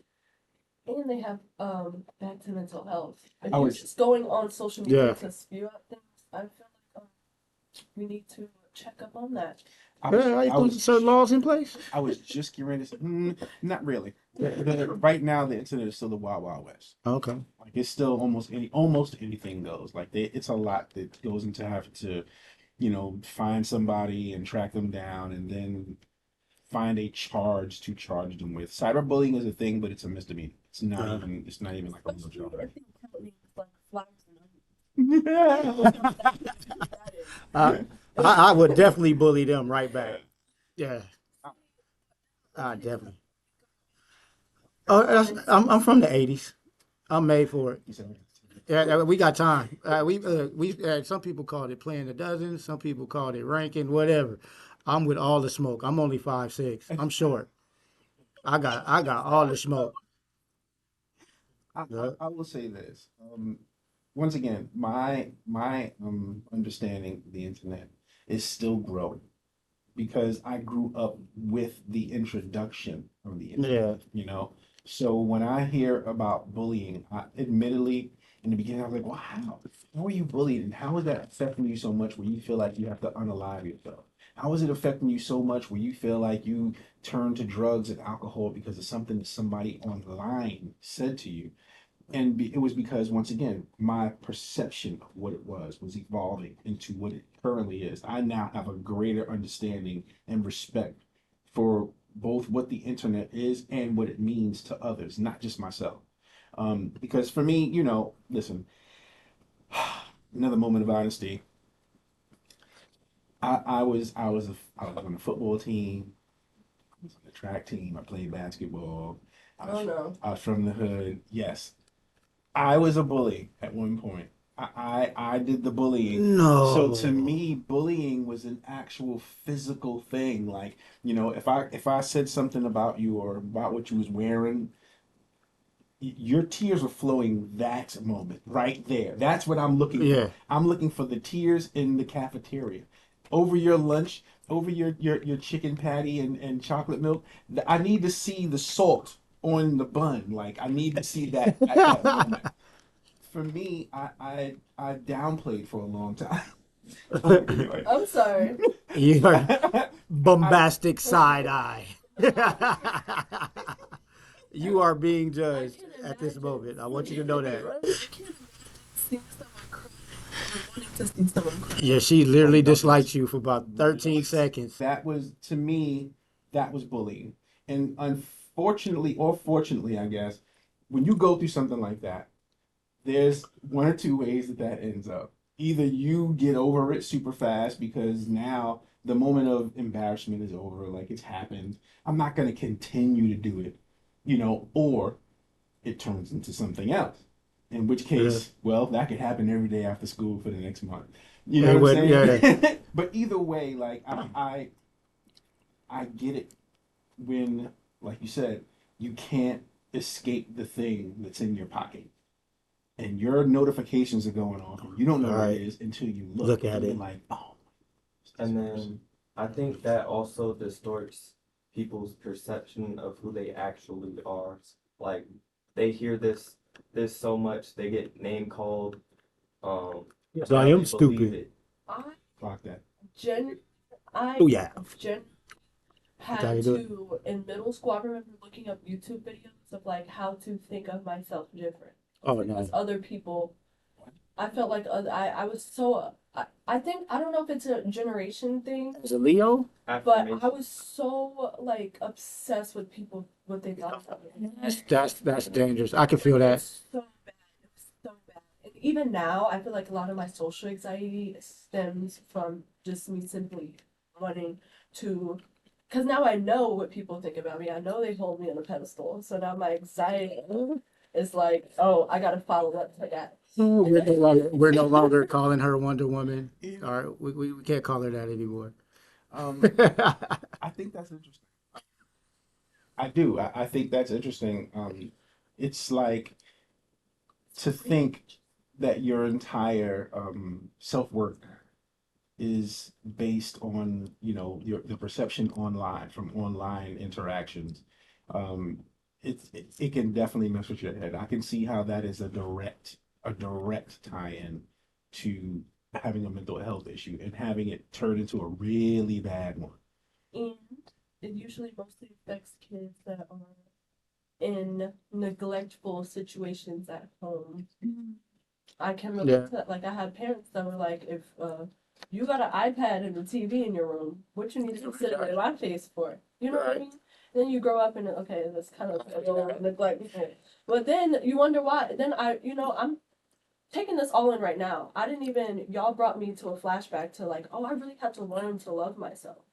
And they have back to mental health. If I you're was- just going on social media Yeah. to spew out things, I feel like we need to check up on that. Are you putting certain laws in place? I was just getting ready to say, not really. Right now, the internet is still the wild, wild west. Okay. Like it's still almost anything goes. Like it's a lot that goes into having to, find somebody and track them down, and then find a charge to charge them with. Cyberbullying is a thing, but it's a misdemeanor. It's not Uh. even. It's not even like a real charge. I think apparently it's like flowers and onions. That is. I would definitely bully them right back. Yeah. I definitely. Oh, I'm from the '80s. I'm made for it. Yeah, we got time. We some people called it playing the dozen. Some people called it ranking. Whatever. I'm with all the smoke. I'm only 5'6". I'm short. I got all the smoke. I will say this. Once again, my understanding of the internet is still growing because I grew up with the introduction of the internet. So when I hear about bullying, admittedly, in the beginning, I was like, wow, how are you bullied? And how is that affecting you so much where you feel like you have to unalive yourself? How is it affecting you so much where you feel like you turn to drugs and alcohol because of something that somebody online said to you? And it was because, once again, my perception of what it was evolving into what it currently is. I now have a greater understanding and respect for both what the internet is and what it means to others, not just myself. Because for me, listen, another moment of honesty. I was on the football team. I was on the track team. I played basketball. Oh no. I was from the hood. Yes, I was a bully at one point. I did the bullying. No. So to me, bullying was an actual physical thing. Like, if I said something about you or about what you was wearing, your tears were flowing that moment right there. That's what I'm looking Yeah. for. I'm looking for the tears in the cafeteria. Over your lunch, over your chicken patty and chocolate milk. I need to see the salt on the bun. Like, I need to see that at that moment. For me, I downplayed for a long time. Anyway. I'm sorry. Your bombastic side eye. You are being judged at this moment. I want you to know that. Yeah, she literally disliked you for about 13 seconds. That was, to me, that was bullying. And unfortunately, or fortunately, I guess, when you go through something like that, there's one or two ways that that ends up. Either you get over it super fast because now the moment of embarrassment is over, like it's happened. I'm not going to continue to do it, or it turns into something else. In which Yeah. case, well, that could happen every day after school for the next month. You know It what I'm would, yeah. saying? But either way, like I get it when, like you said, you can't escape the thing that's in your pocket. And your notifications are going off, and you don't know All what it right. is until you Look look, at and you're it. like, oh, it's this And person. then I think that also distorts people's perception of who they actually are. Like they hear this so much, they get name called. Yes, I Now am they believe stupid. it. I Clock that. gen I Oh yeah. gen That's how you had do it. to in middle school. I remember looking up YouTube videos of like how to think of myself different Oh because no. other people. I felt like I was so. I think I don't know if it's a generation thing, As a Leo, but I Affirmation. was so like obsessed with people what they thought about me. that's dangerous. I can feel It that. was so bad. It was so bad. And even now, I feel like a lot of my social anxiety stems from just me simply wanting to. Because now I know what people think about me. I know they hold me on a pedestal. So now my anxiety is like, oh, I gotta follow up to that. We're no longer calling her Wonder Woman. All right, we can't call her that anymore. Um, I think that's interesting. I do. I think that's interesting. It's like to think that your entire self-worth is based on, the perception online from online interactions. Um, it can definitely mess with your head. I can see how that is a direct tie-in to having a mental health issue and having it turn into a really bad one. And it usually mostly affects kids that are in neglectful situations at home. I can relate Yeah. to that. Like I had parents that were like, if you got an iPad and a TV in your room, what you need to sit in my face for? You know what I Right. mean? Then you grow up and okay, that's kind of a little neglectful. But then you wonder why. Then I'm taking this all in right now. I didn't even y'all brought me to a flashback to like, oh, I really had to learn to love myself.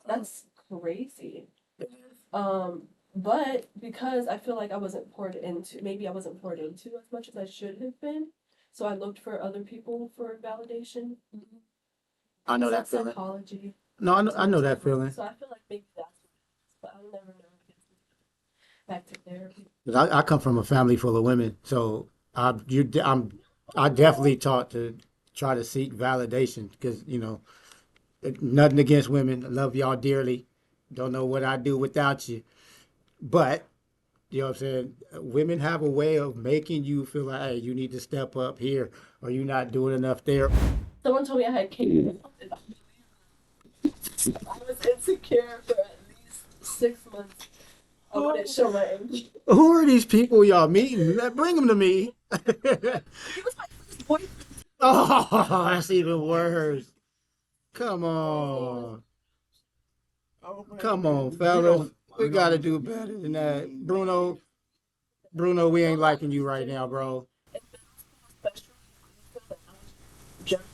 That's crazy. Um, but because I feel like maybe I wasn't poured into as much as I should have been. So I looked for other people for validation. I know that That's feeling. psychology. No, I know that feeling. So I feel like maybe that's what it is, but I'll never know. Back to therapy. 'Cause I come from a family full of women, so I definitely taught to try to seek validation because nothing against women. I love y'all dearly. Don't know what I'd do without you, but you know what I'm saying? Women have a way of making you feel like, hey, you need to step up here, or you're not doing enough there. Someone told me I had cake. I was insecure for at least 6 months. I wouldn't show my age. Who are these people y'all meeting? Bring them to me. He was my first boyfriend. Oh, that's even worse. Come on. Oh man, Come on, we fellas. don't We we gotta don't do better than that. Bruno, we ain't liking you right now, bro. In middle school, especially, I feel that I was generally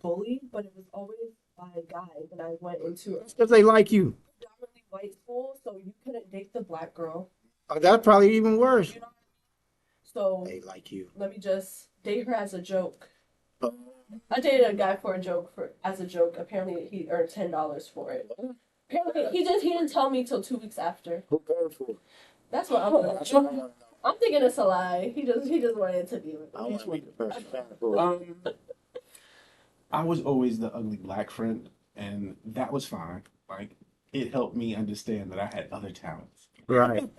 bullied, but it was always by a guy that I went into a Because they like you. predominantly white school, so you couldn't date the black girl. Oh, that's probably even worse. You know, so They like you. let me just date her as a joke. I dated a guy for a joke as a joke. Apparently, he earned $10 for it. Apparently, he didn't tell me till 2 weeks after. Who paid for it? That's what I'm thinking it's a lie. He just wanted to be with I me. want to be the person paying for it. I was always the ugly black friend, and that was fine. Like it helped me understand that I had other talents. Right.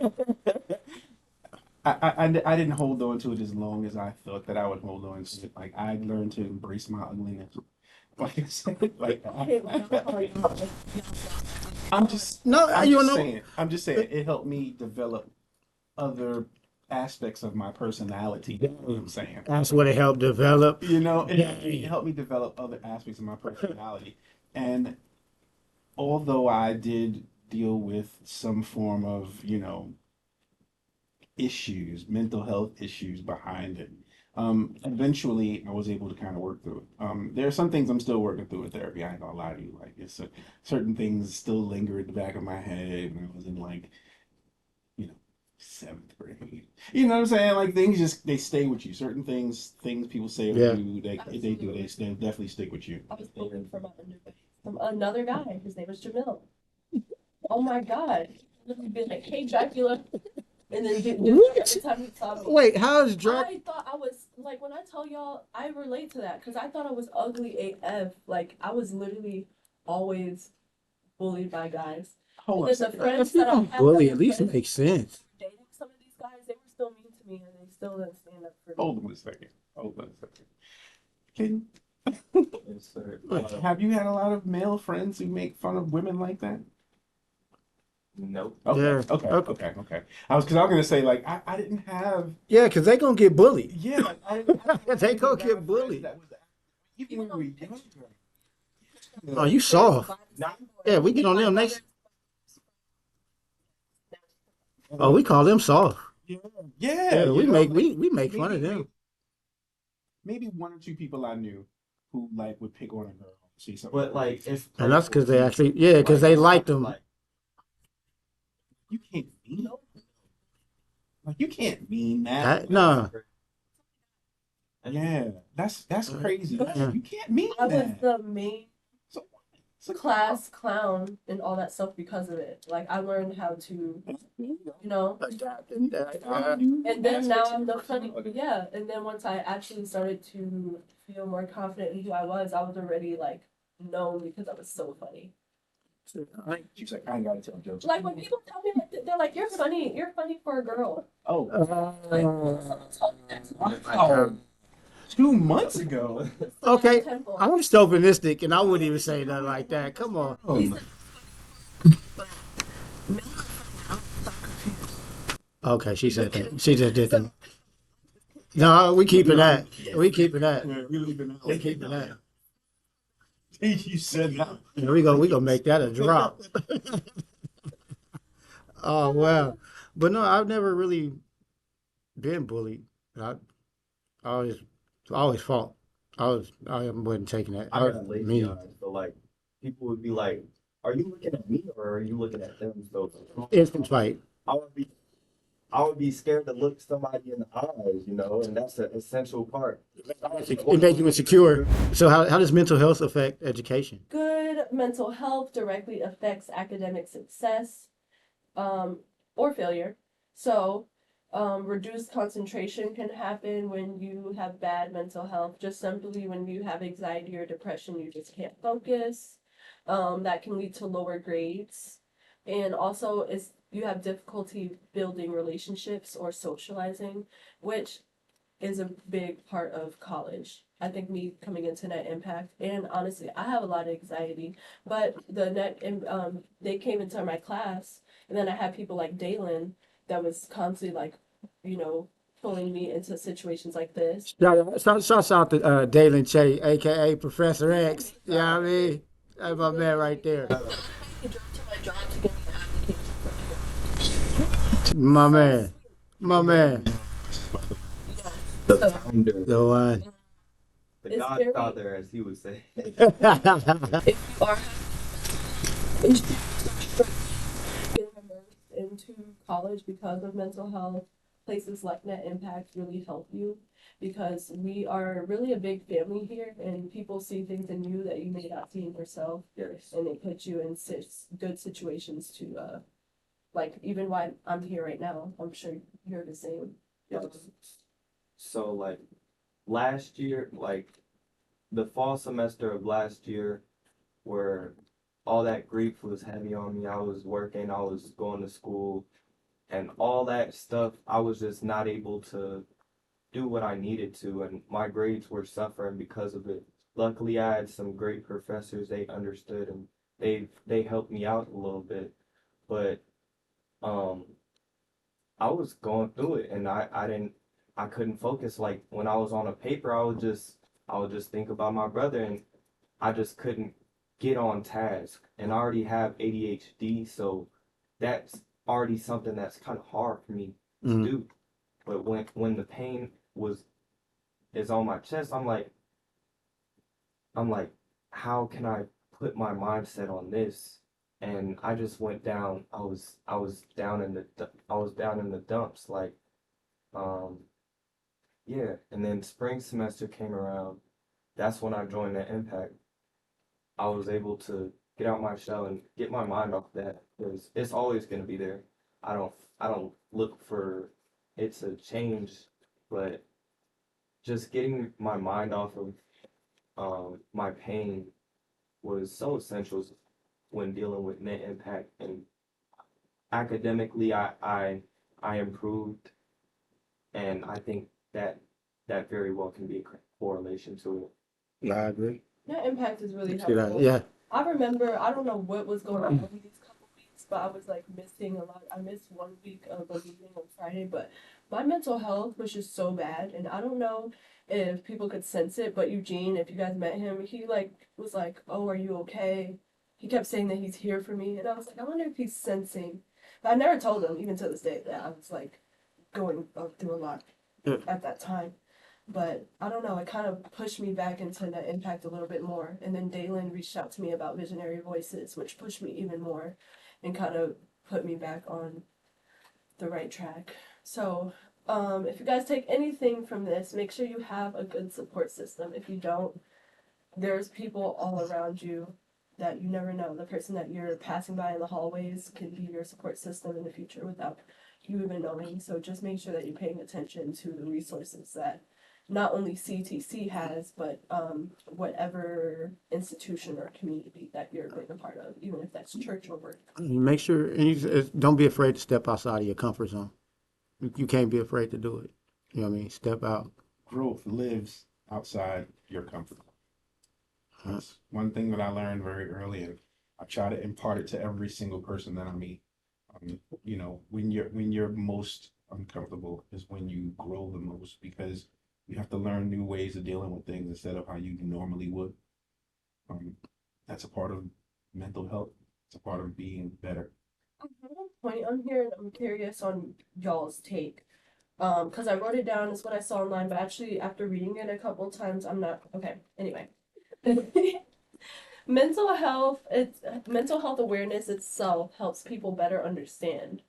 I didn't hold on to it as long as I thought that I would hold on to it. Like I learned to embrace my ugliness. Like I said, I'm just No, I'm you just know. saying it helped me develop other aspects of my personality. You know what I'm saying? That's what it helped develop. It helped me develop other aspects of my personality. And although I did deal with some form of, issues, mental health issues behind it, Eventually I was able to kind of work through it. There are some things I'm still working through in therapy. I ain't gonna lie to you. Like certain things still linger in the back of my head when I was in like, you know, seventh grade. You know what I'm saying? Like things just they stay with you. Certain things people say or Yeah. do, they do. They definitely stick with you. I was bullied from another guy. His name was Jamil. Oh my God. Literally be like, hey, Dracula. And then do it every time he saw me. Wait, how's Drac? I thought I was, like, when I tell y'all, I relate to that because I thought I was ugly AF. Like, I was literally always bullied by guys. Hold And on a then the second. friends If you that I don't had bully, that at were least it friends makes sense. dating some of these guys, they were still mean to me and they still didn't stand up for me. Hold on a second. Hold on a second. Can Yes, sir. have you had a lot of male friends who make fun of women like that? Nope. Okay, Yeah. okay, Okay. okay, okay. Because I was gonna say like I didn't have Yeah, because they going to get bullied. yeah like I didn't have They any gonna guy get friends bullied. that was even when we were younger. Oh, you soft. Not Yeah, we get on them next. Oh, we call them soft. yeah Yeah, you we know make like we make fun of them. maybe one or two people I knew who like would pick on a girl. See something. But like it's And that's because they playful. actually, yeah, because they it's liked not them. like You can't mean like you can't mean that. No. Yeah, that's crazy. Yeah. You can't mean I was that. the main So, so class clown and all that stuff because of it. Like, I learned how to, you know, and then now I'm the funny, yeah. And then once I actually started to feel more confident in who I was already like known because I was so funny. She's like, I ain't gotta tell jokes. Like when people tell me like they're like, you're funny for a girl. Oh, Like, wow. 2 months ago. Okay, Temple. I'm chauvinistic, and I wouldn't even say nothing like that. Come on. Okay, she said that. She just did that. No, we keeping that. We keeping that. Yeah, we leaving that. We keeping that. You said that. Yeah, we gonna make that a drop. Oh wow, but no, I've never really been bullied. I always always fought. I wasn't taking that. I I was got lazy mean. eyes, so like people would be like, "Are you looking at me or are you looking at them?" So Instant fight. I would be, I would be scared to look somebody in the eyes, you know, and that's an essential part. It makes you insecure. So how does mental health affect education? Good mental health directly affects academic success, or failure. So, reduced concentration can happen when you have bad mental health. Just simply when you have anxiety or depression, you just can't focus. That can lead to lower grades. And also, is you have difficulty building relationships or socializing, which is a big part of college. I think me coming into net impact, and honestly, I have a lot of anxiety. But they came into my class, and then I had people like Dalen that was constantly like, you know, pulling me into situations like this. Shouts out to Dalen Che, aka Professor X. You know what I mean? That's my man right there. He drove to my job to get me an application. My man. My man. The founder, The one. the It's godfather, as he would say. If you are getting immersed into college because of mental health, places like Net Impact really help you because we are really a big family here and people see things in you that you may not see in yourself. Yes. And they put you in good situations to, like, even why I'm here right now, I'm sure you're the same. Yes. So like last year, like the fall semester of last year, where all that grief was heavy on me. I was working, I was going to school, and all that stuff. I was just not able to do what I needed to, and my grades were suffering because of it. Luckily, I had some great professors. They understood and they helped me out a little bit, but um I was going through it and I couldn't focus. Like when I was on a paper, I would just think about my brother and I just couldn't get on task. And I already have ADHD, so that's already something that's kind of hard for me to Mhm. do. But when the pain was is on my chest, I'm like, how can I put my mindset on this? And I just went down. I was down in the dumps. Like, um, yeah. And then spring semester came around. That's when I joined the Impact. I was able to get out my shell and get my mind off that because it's always gonna be there. I don't look for it to change, but just getting my mind off of my pain was so essential when dealing with net impact, and academically I improved, and I think that that very well can be a correlation to Yeah, I agree. Yeah, impact is really See that? helpful. Yeah. I remember, I don't know what was going on with these couple weeks, but I was like missing a lot. I missed 1 week of a meeting on Friday, but my mental health was just so bad, and I don't know if people could sense it, but Eugene, if you guys met him, he like was like, "Oh, are you okay?" He kept saying that he's here for me, and I was like, I wonder if he's sensing. But I never told him, even to this day, that I was like going through a lot Yeah. at that time. But I don't know, it kind of pushed me back into the impact a little bit more. And then Dalen reached out to me about Visionary Voices, which pushed me even more and kind of put me back on the right track. So, if you guys take anything from this, make sure you have a good support system. If you don't, there's people all around you that you never know. The person that you're passing by in the hallways can be your support system in the future without you even knowing. So just make sure that you're paying attention to the resources that not only CTC has, but whatever institution or community that you're being a part of, even if that's church or work. Make sure, and don't be afraid to step outside of your comfort zone. You can't be afraid to do it. You know what I mean? Step out. Growth lives outside your comfort. That's one thing that I learned very early, and I try to impart it to every single person that I meet. When you're most uncomfortable is when you grow the most, because you have to learn new ways of dealing with things instead of how you normally would. That's a part of mental health. It's a part of being better. I have a point on here, and I'm curious on y'all's take. Because I wrote it down as what I saw online, but actually after reading it a couple times, I'm not okay. Anyway, mental health awareness itself helps people better understand,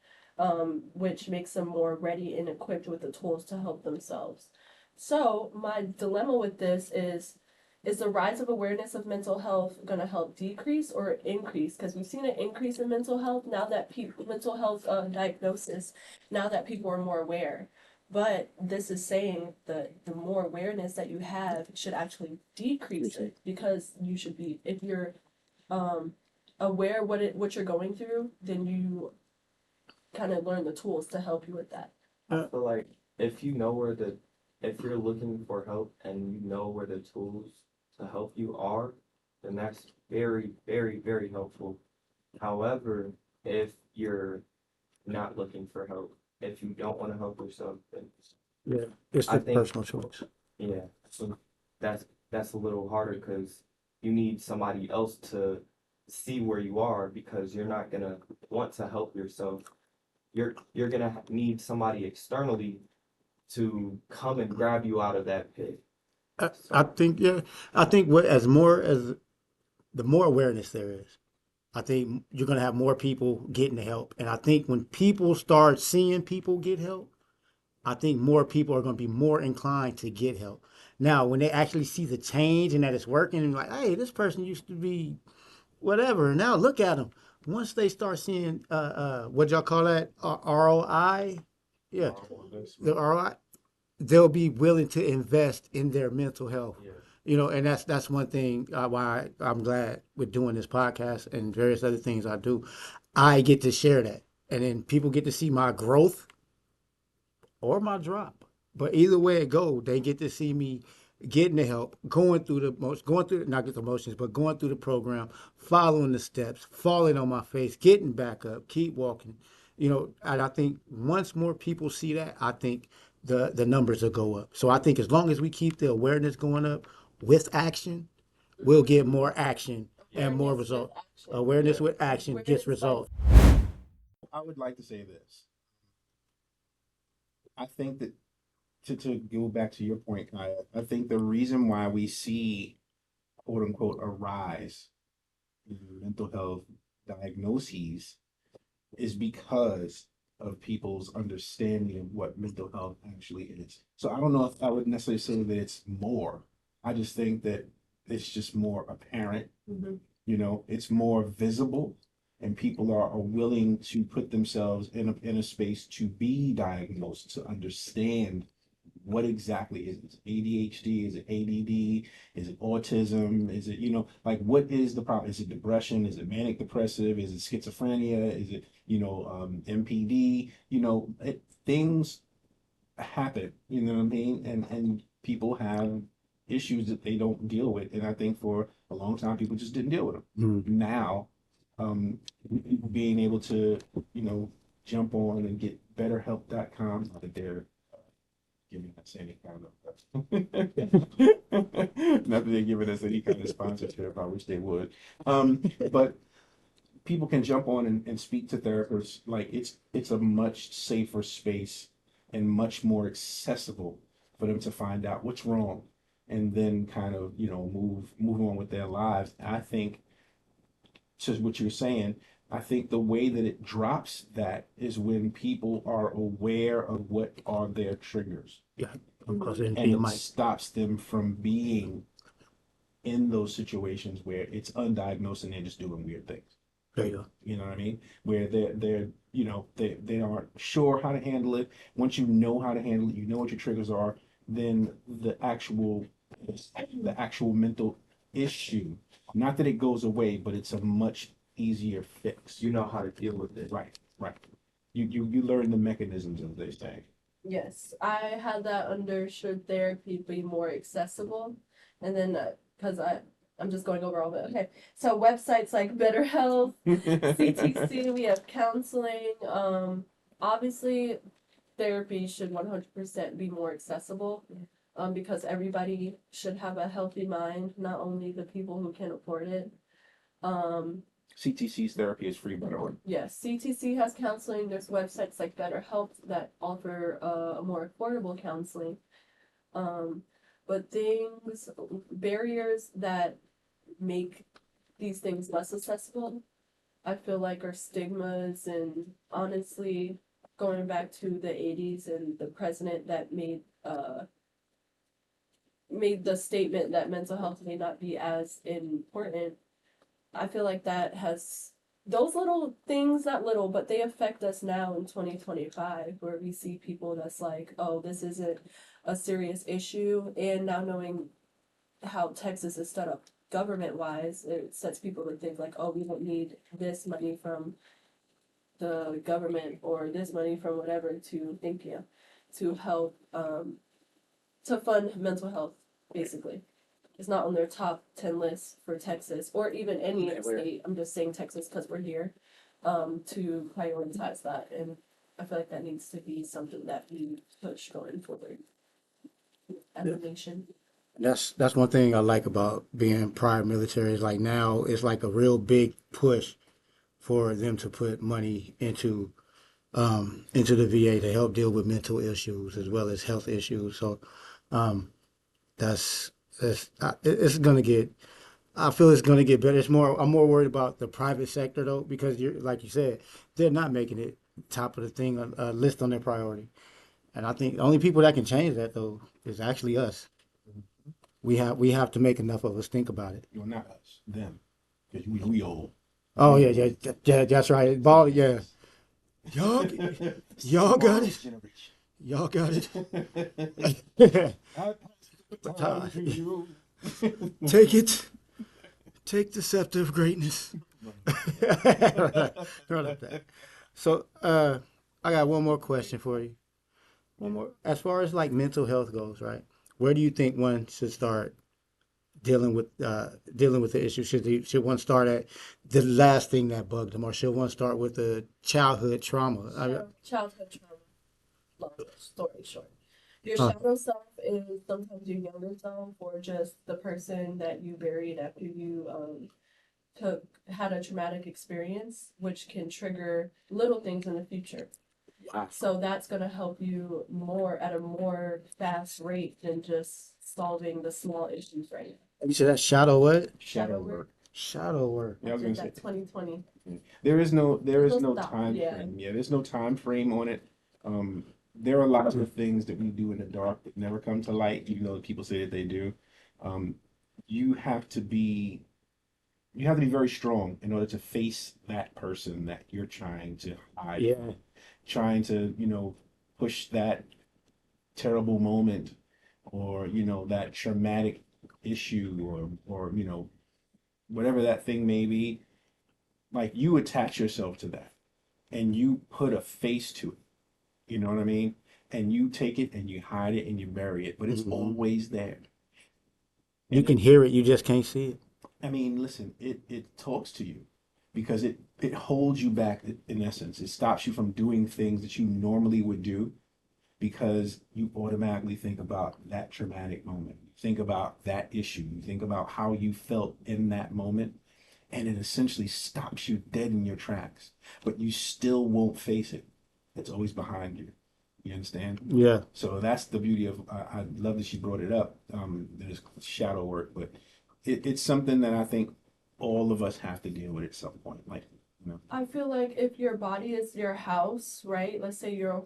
which makes them more ready and equipped with the tools to help themselves. So my dilemma with this is the rise of awareness of mental health going to help decrease or increase? Because we've seen an increase in mental health now that mental health diagnosis, now that people are more aware. But this is saying that the more awareness that you have should actually decrease it, because you should be, if you're aware what you're going through, then you kind of learn the tools to help you with that. I feel like if if you're looking for help and you know where the tools to help you are, then that's very, very, very helpful. However, if you're not looking for help, if you don't want to help yourself, then Yeah. It's I the think, personal choice. yeah, so that's a little harder because you need somebody else to see where you are, because you're not gonna want to help yourself. You're gonna need somebody externally to come and grab you out of that pit. I think, yeah. I think as the more awareness there is, I think you're gonna have more people getting the help. And I think when people start seeing people get help, I think more people are gonna be more inclined to get help. Now, when they actually see the change and that it's working, and like, hey, this person used to be whatever, and now look at them. Once they start seeing, what y'all call that, ROI, yeah, the ROI, they'll be willing to invest in their mental health. Yeah. And that's one thing, why I'm glad with doing this podcast and various other things I do. I get to share that, and then people get to see my growth or my drop. But either way it goes, they get to see me getting the help, going through not just the motions, but going through the program, following the steps, falling on my face, getting back up, keep walking. And I think once more people see that, I think the numbers will go up. So I think as long as we keep the awareness going up with action, we'll get more action and more Awareness with results. action. Awareness Yeah. with action Awareness gets by- results. I would like to say this. I think that to go back to your point, I think the reason why we see quote unquote a rise in mental health diagnoses is because of people's understanding of what mental health actually is. So I don't know if I would necessarily say that it's more. I just think that it's just more apparent, Mm-hmm. it's more visible, and people are willing to put themselves in a space to be diagnosed, to understand what exactly is it? ADHD? Is it ADD? Is it autism? Is it, like what is the problem? Is it depression? Is it manic depressive? Is it schizophrenia? Is it, MPD? Things happen, you know what I mean? And people have issues that they don't deal with. And I think for a long time, people just didn't deal with them. Now, people being able to, jump on and get betterhelp.com, not that they're giving us any kind of not that they're giving us any kind of sponsorship. I wish they would. But people can jump on and speak to therapists. Like it's a much safer space and much more accessible for them to find out what's wrong and then kind of, move on with their lives. And I think to what you're saying, I think the way that it drops that is when people are aware of what are their triggers. Yeah, because then And you it might. stops them from being in those situations where it's undiagnosed and they're just doing weird things. There you go. You know what I mean? Where they aren't sure how to handle it. Once you know how to handle it, you know what your triggers are, then the actual mental issue, not that it goes away, but it's a much easier fix. You know how to deal with it. Right, right. You learn the mechanisms of this thing. Yes, I had that under should therapy be more accessible, and then because I'm just going over all of it. Okay, so websites like BetterHealth, CTC, we have counseling. Obviously, therapy should 100% be more accessible, because everybody should have a healthy mind, not only the people who can afford it. CTC's therapy is free, by the way. Yes, CTC has counseling. There's websites like BetterHelp that offer a more affordable counseling. But barriers that make these things less accessible, I feel like are stigmas, and honestly, going back to the 80s and the president that made the statement that mental health may not be as important. I feel like that has those little things, not little, but they affect us now in 2025, where we see people that's like, oh, this isn't a serious issue. And now knowing how Texas is set up government wise, it sets people to think like, oh, we don't need this money from the government or this money from whatever to help, to fund mental health, basically. It's not on their top 10 list for Texas or even any state. I'm just saying Texas because we're here, to prioritize that. And I feel like that needs to be something that we push going forward as a nation. That's one thing I like about being prior military is like now it's like a real big push for them to put money into the VA to help deal with mental issues as well as health issues. So that's it's gonna get. I feel it's gonna get better. I'm more worried about the private sector though because you're like you said they're not making it top of the thing list on their priority. And I think the only people that can change that though is actually us. We have to make enough of us think about it. Well, not us, them, because we old. Oh yeah, that's right. Ball, yeah. Y'all, y'all got it. Generation. Y'all got it. Take it. Take the scepter of greatness. Run up that. So, I got one more question for you. One more. As far as like mental health goes, right? Where do you think one should start dealing with the issue? Should one start at the last thing that bugged them, or should one start with the childhood trauma? Childhood trauma. Long story short. Your Huh. shadow self is sometimes your younger self, or just the person that you buried after you had a traumatic experience, which can trigger little things in the future. Wow. So that's going to help you more at a more fast rate than just solving the small issues right now. You said that shadow what? Shadow work. Shadow work. Yeah, I was Did gonna say that 2020. there is no There's no stop, time yeah. frame. Yeah, there's no time frame on it. There are lots of things that we do in the dark that never come to light, even though people say that they do. Um, you have to be very strong in order to face that person that you're trying to hide Yeah. from, trying to, push that terrible moment or, that traumatic issue or, whatever that thing may be. Like you attach yourself to that and you put a face to it. You know what I mean? And you take it and you hide it and you bury it, but it's Mhm. always there. You And can hear it, you just can't see it. I mean, listen, it talks to you because it holds you back in essence. It stops you from doing things that you normally would do because you automatically think about that traumatic moment. You think about that issue. You think about how you felt in that moment, and it essentially stops you dead in your tracks. But you still won't face it. It's always behind you. You understand? Yeah. So that's the beauty of. I love that she brought it up. There's shadow work, but it's something that I think all of us have to deal with at some point. Like, I feel like if your body is your house, right? Let's say you're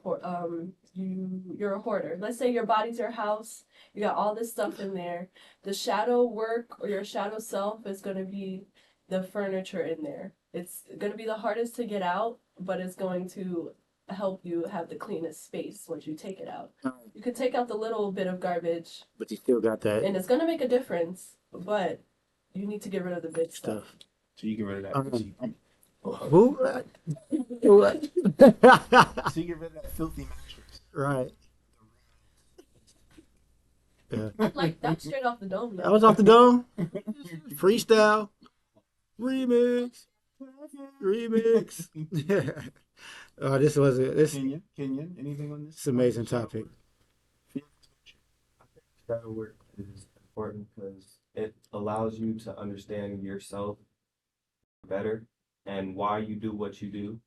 you're a hoarder. Let's say your body's your house. You got all this stuff in there. The shadow work or your shadow self is going to be the furniture in there. It's going to be the hardest to get out, but it's going to help you have the cleanest space once you take it out. You could take out the little bit of garbage, But you still got that and it's going to make a difference, but you need to get rid of the big stuff. stuff. so you get rid of that. Who? What? So you get rid of that filthy mattress. Right. Yeah. Like that's straight off the dome. That was off the dome. Freestyle. Remix. Remix. Oh, this was it. This Kenyon, anything on this? is an amazing topic. I think shadow work is important because it allows you to understand yourself better and why you do what you do,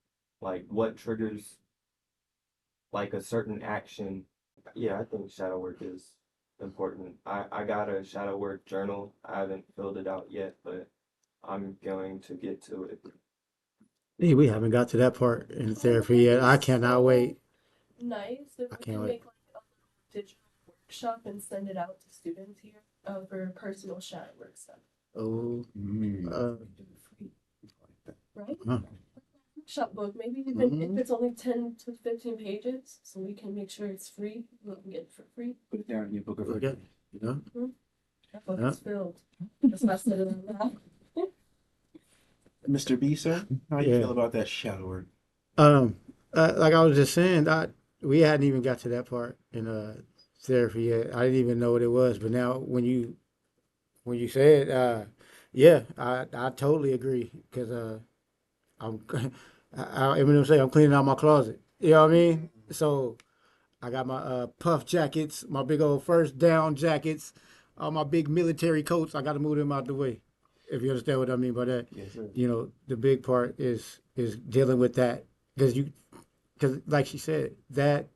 like what triggers like a certain action. Yeah, I think shadow work is important. I got a shadow work journal. I haven't filled it out yet, but I'm going to get to it. Hey, we haven't got to that part in therapy yet. I cannot wait. Nice if I we can't can wait. make like a little digital workshop and send it out to students here for personal shadow work stuff. Oh, Mm. uh, Do it free, right? huh. Workshop book, maybe even Mhm. if it's only 10 to 15 pages, so we can make sure it's free. We can get it for free. Put it down in your book of Okay. You know? That book Yeah. is filled. That's why I said it out loud. Mr. B, sir, how you Yeah. feel about that shadow work? Um, like I was just saying, we hadn't even got to that part in therapy yet. I didn't even know what it was, but now when you say it, yeah, I totally agree because I'm Eminem say I'm cleaning out my closet. You know what I mean? So I got my puff jackets, my big old first down jackets, all my big military coats. I got to move them out the way. If you understand what I mean by that, Yes, sir. you know, the big part is dealing with that because like she said, that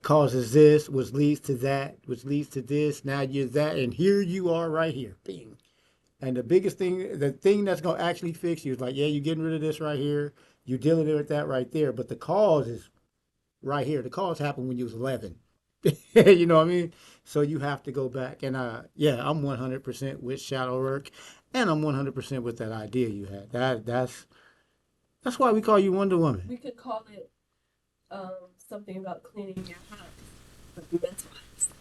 causes this, which leads to that, which leads to this. Now you're that, and here you are right here. Bing. And the biggest thing, the thing that's gonna actually fix you is like, yeah, you're getting rid of this right here. You're dealing with that right there. But the cause is right here. The cause happened when you was 11. You know what I mean? So you have to go back. And yeah, I'm 100% with shadow work, and I'm 100% with that idea you had. That's why we call you Wonder Woman. We could call it something about cleaning your house, like mental health.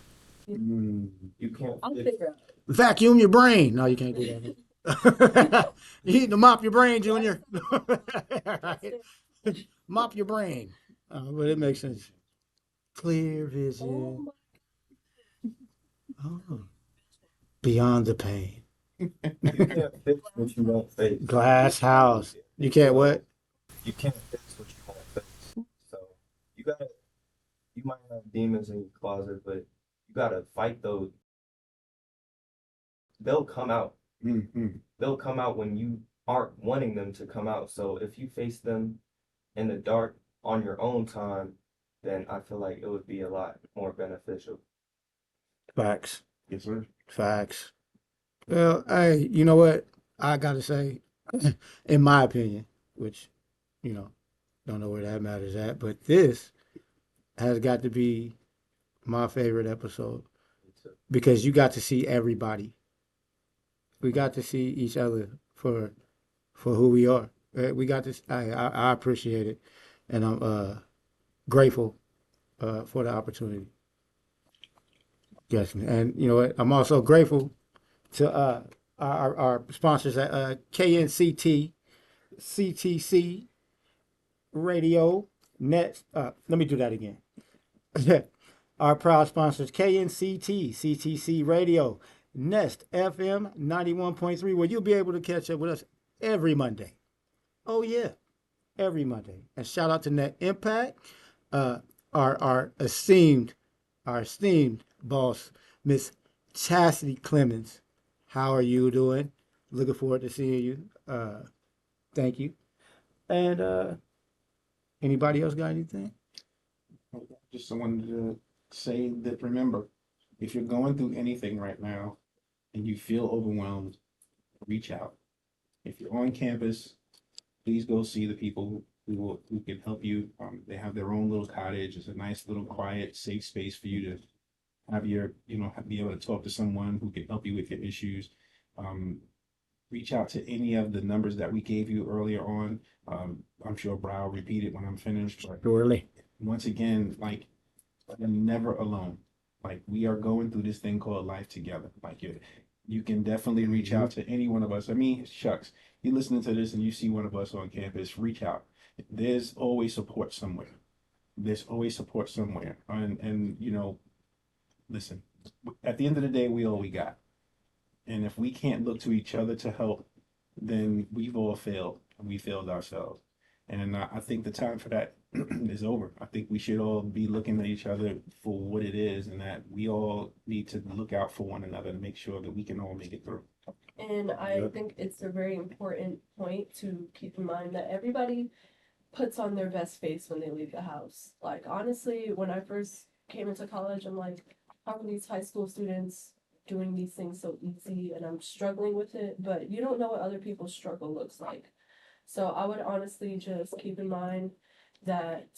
Mm. You can't I'll fix figure out. Vacuum your brain. No, you can't do that. You need to mop your brain, Junior. Right? Mop your brain. But it makes sense. Clear Oh vision. my, Oh. Beyond the pain. you can't fix what you won't face. Glass house. You can't what? You can't fix what you won't face. So you gotta you might have demons in your closet, but you gotta fight those. They'll come out. Mm-hmm. They'll come out when you aren't wanting them to come out. So if you face them in the dark on your own time, then I feel like it would be a lot more beneficial. Facts. Yes, sir. Facts. Well, hey, you know what? I gotta say, in my opinion, which, you know, don't know where that matters at, but this has got to be my favorite episode because you got to see everybody. We got to see each other for who we are. We got to. I appreciate it, and I'm grateful for the opportunity. Yes, and you know what? I'm also grateful to our sponsors at KNCT, CTC Radio, Net. Let me do that again. Our proud sponsors KNCT, CTC Radio, Nest FM 91.3, where you'll be able to catch up with us every Monday. Oh, yeah, every Monday. And shout out to Net Impact, uh, our our esteemed boss, Miss Chastity Clemens. How are you doing? Looking forward to seeing you. Thank you. And anybody else got anything? Just wanted to say that remember, if you're going through anything right now and you feel overwhelmed, reach out. If you're on campus, please go see the people who can help you. They have their own little cottage. It's a nice little quiet, safe space for you to have your, be able to talk to someone who can help you with your issues. Um, Reach out to any of the numbers that we gave you earlier on. I'm sure Brow will repeat it when I'm finished, but Surely. once again, like, you're never alone. Like, we are going through this thing called life together. Like, you can definitely reach out to any one of us. I mean, shucks, you listening to this and you see one of us on campus, reach out. There's always support somewhere. There's always support somewhere. And listen, at the end of the day, we all we got. And if we can't look to each other to help, then we've all failed. We failed ourselves. And I think the time for that is over. I think we should all be looking at each other for what it is, and that we all need to look out for one another to make sure that we can all make it through. And I think it's a very important point to keep in mind that everybody puts on their best face when they leave the house. Like, honestly, when I first came into college, I'm like, how are these high school students doing these things so easy? And I'm struggling with it, but you don't know what other people's struggle looks like. So I would honestly just keep in mind that,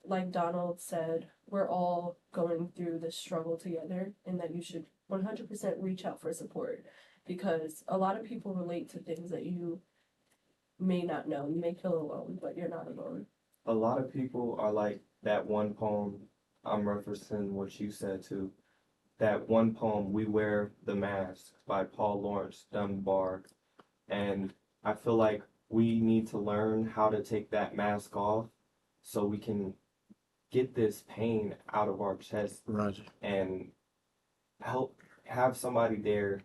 like Donald said, we're all going through this struggle together, and that you should 100% reach out for support, because a lot of people relate to things that you may not know. You may feel alone, but you're not alone. A lot of people are like that one poem. I'm referencing what you said too. That one poem, "We Wear the Mask" by Paul Laurence Dunbar. And I feel like we need to learn how to take that mask off so we can get this pain out of our chest Roger. and help have somebody there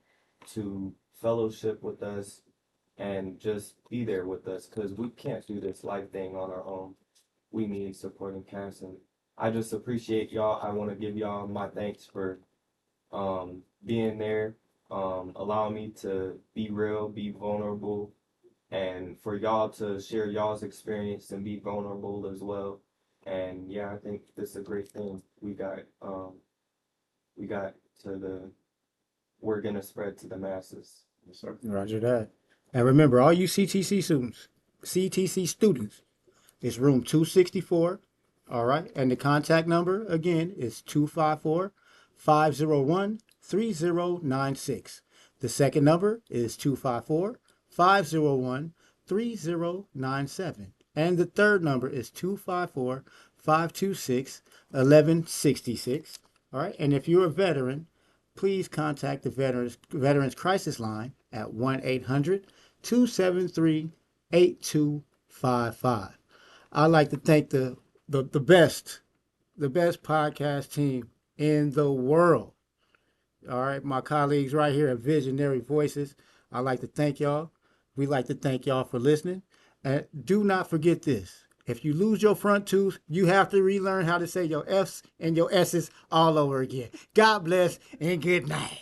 to fellowship with us and just be there with us, because we can't do this life thing on our own. We need supporting cast, and I just appreciate y'all. I want to give y'all my thanks for being there, allowing me to be real, be vulnerable, and for y'all to share y'all's experience and be vulnerable as well. And yeah, I think this is a great thing. We got to the we're gonna spread to the masses. Yes, sir. Roger that. And remember, all you CTC students, it's room 264. All right. And the contact number, again, is 254 501 3096. The second number is 254 501 3097. And the third number is 254 526 1166. All right. And if you're a veteran, please contact the Veterans Crisis Line at 1-800-273-8255. I'd like to thank the best podcast team in the world. All right, my colleagues right here at Visionary Voices. I'd like to thank y'all. We'd like to thank y'all for listening. And do not forget this. If you lose your front tooth, you have to relearn how to say your F's and your S's all over again. God bless and good night.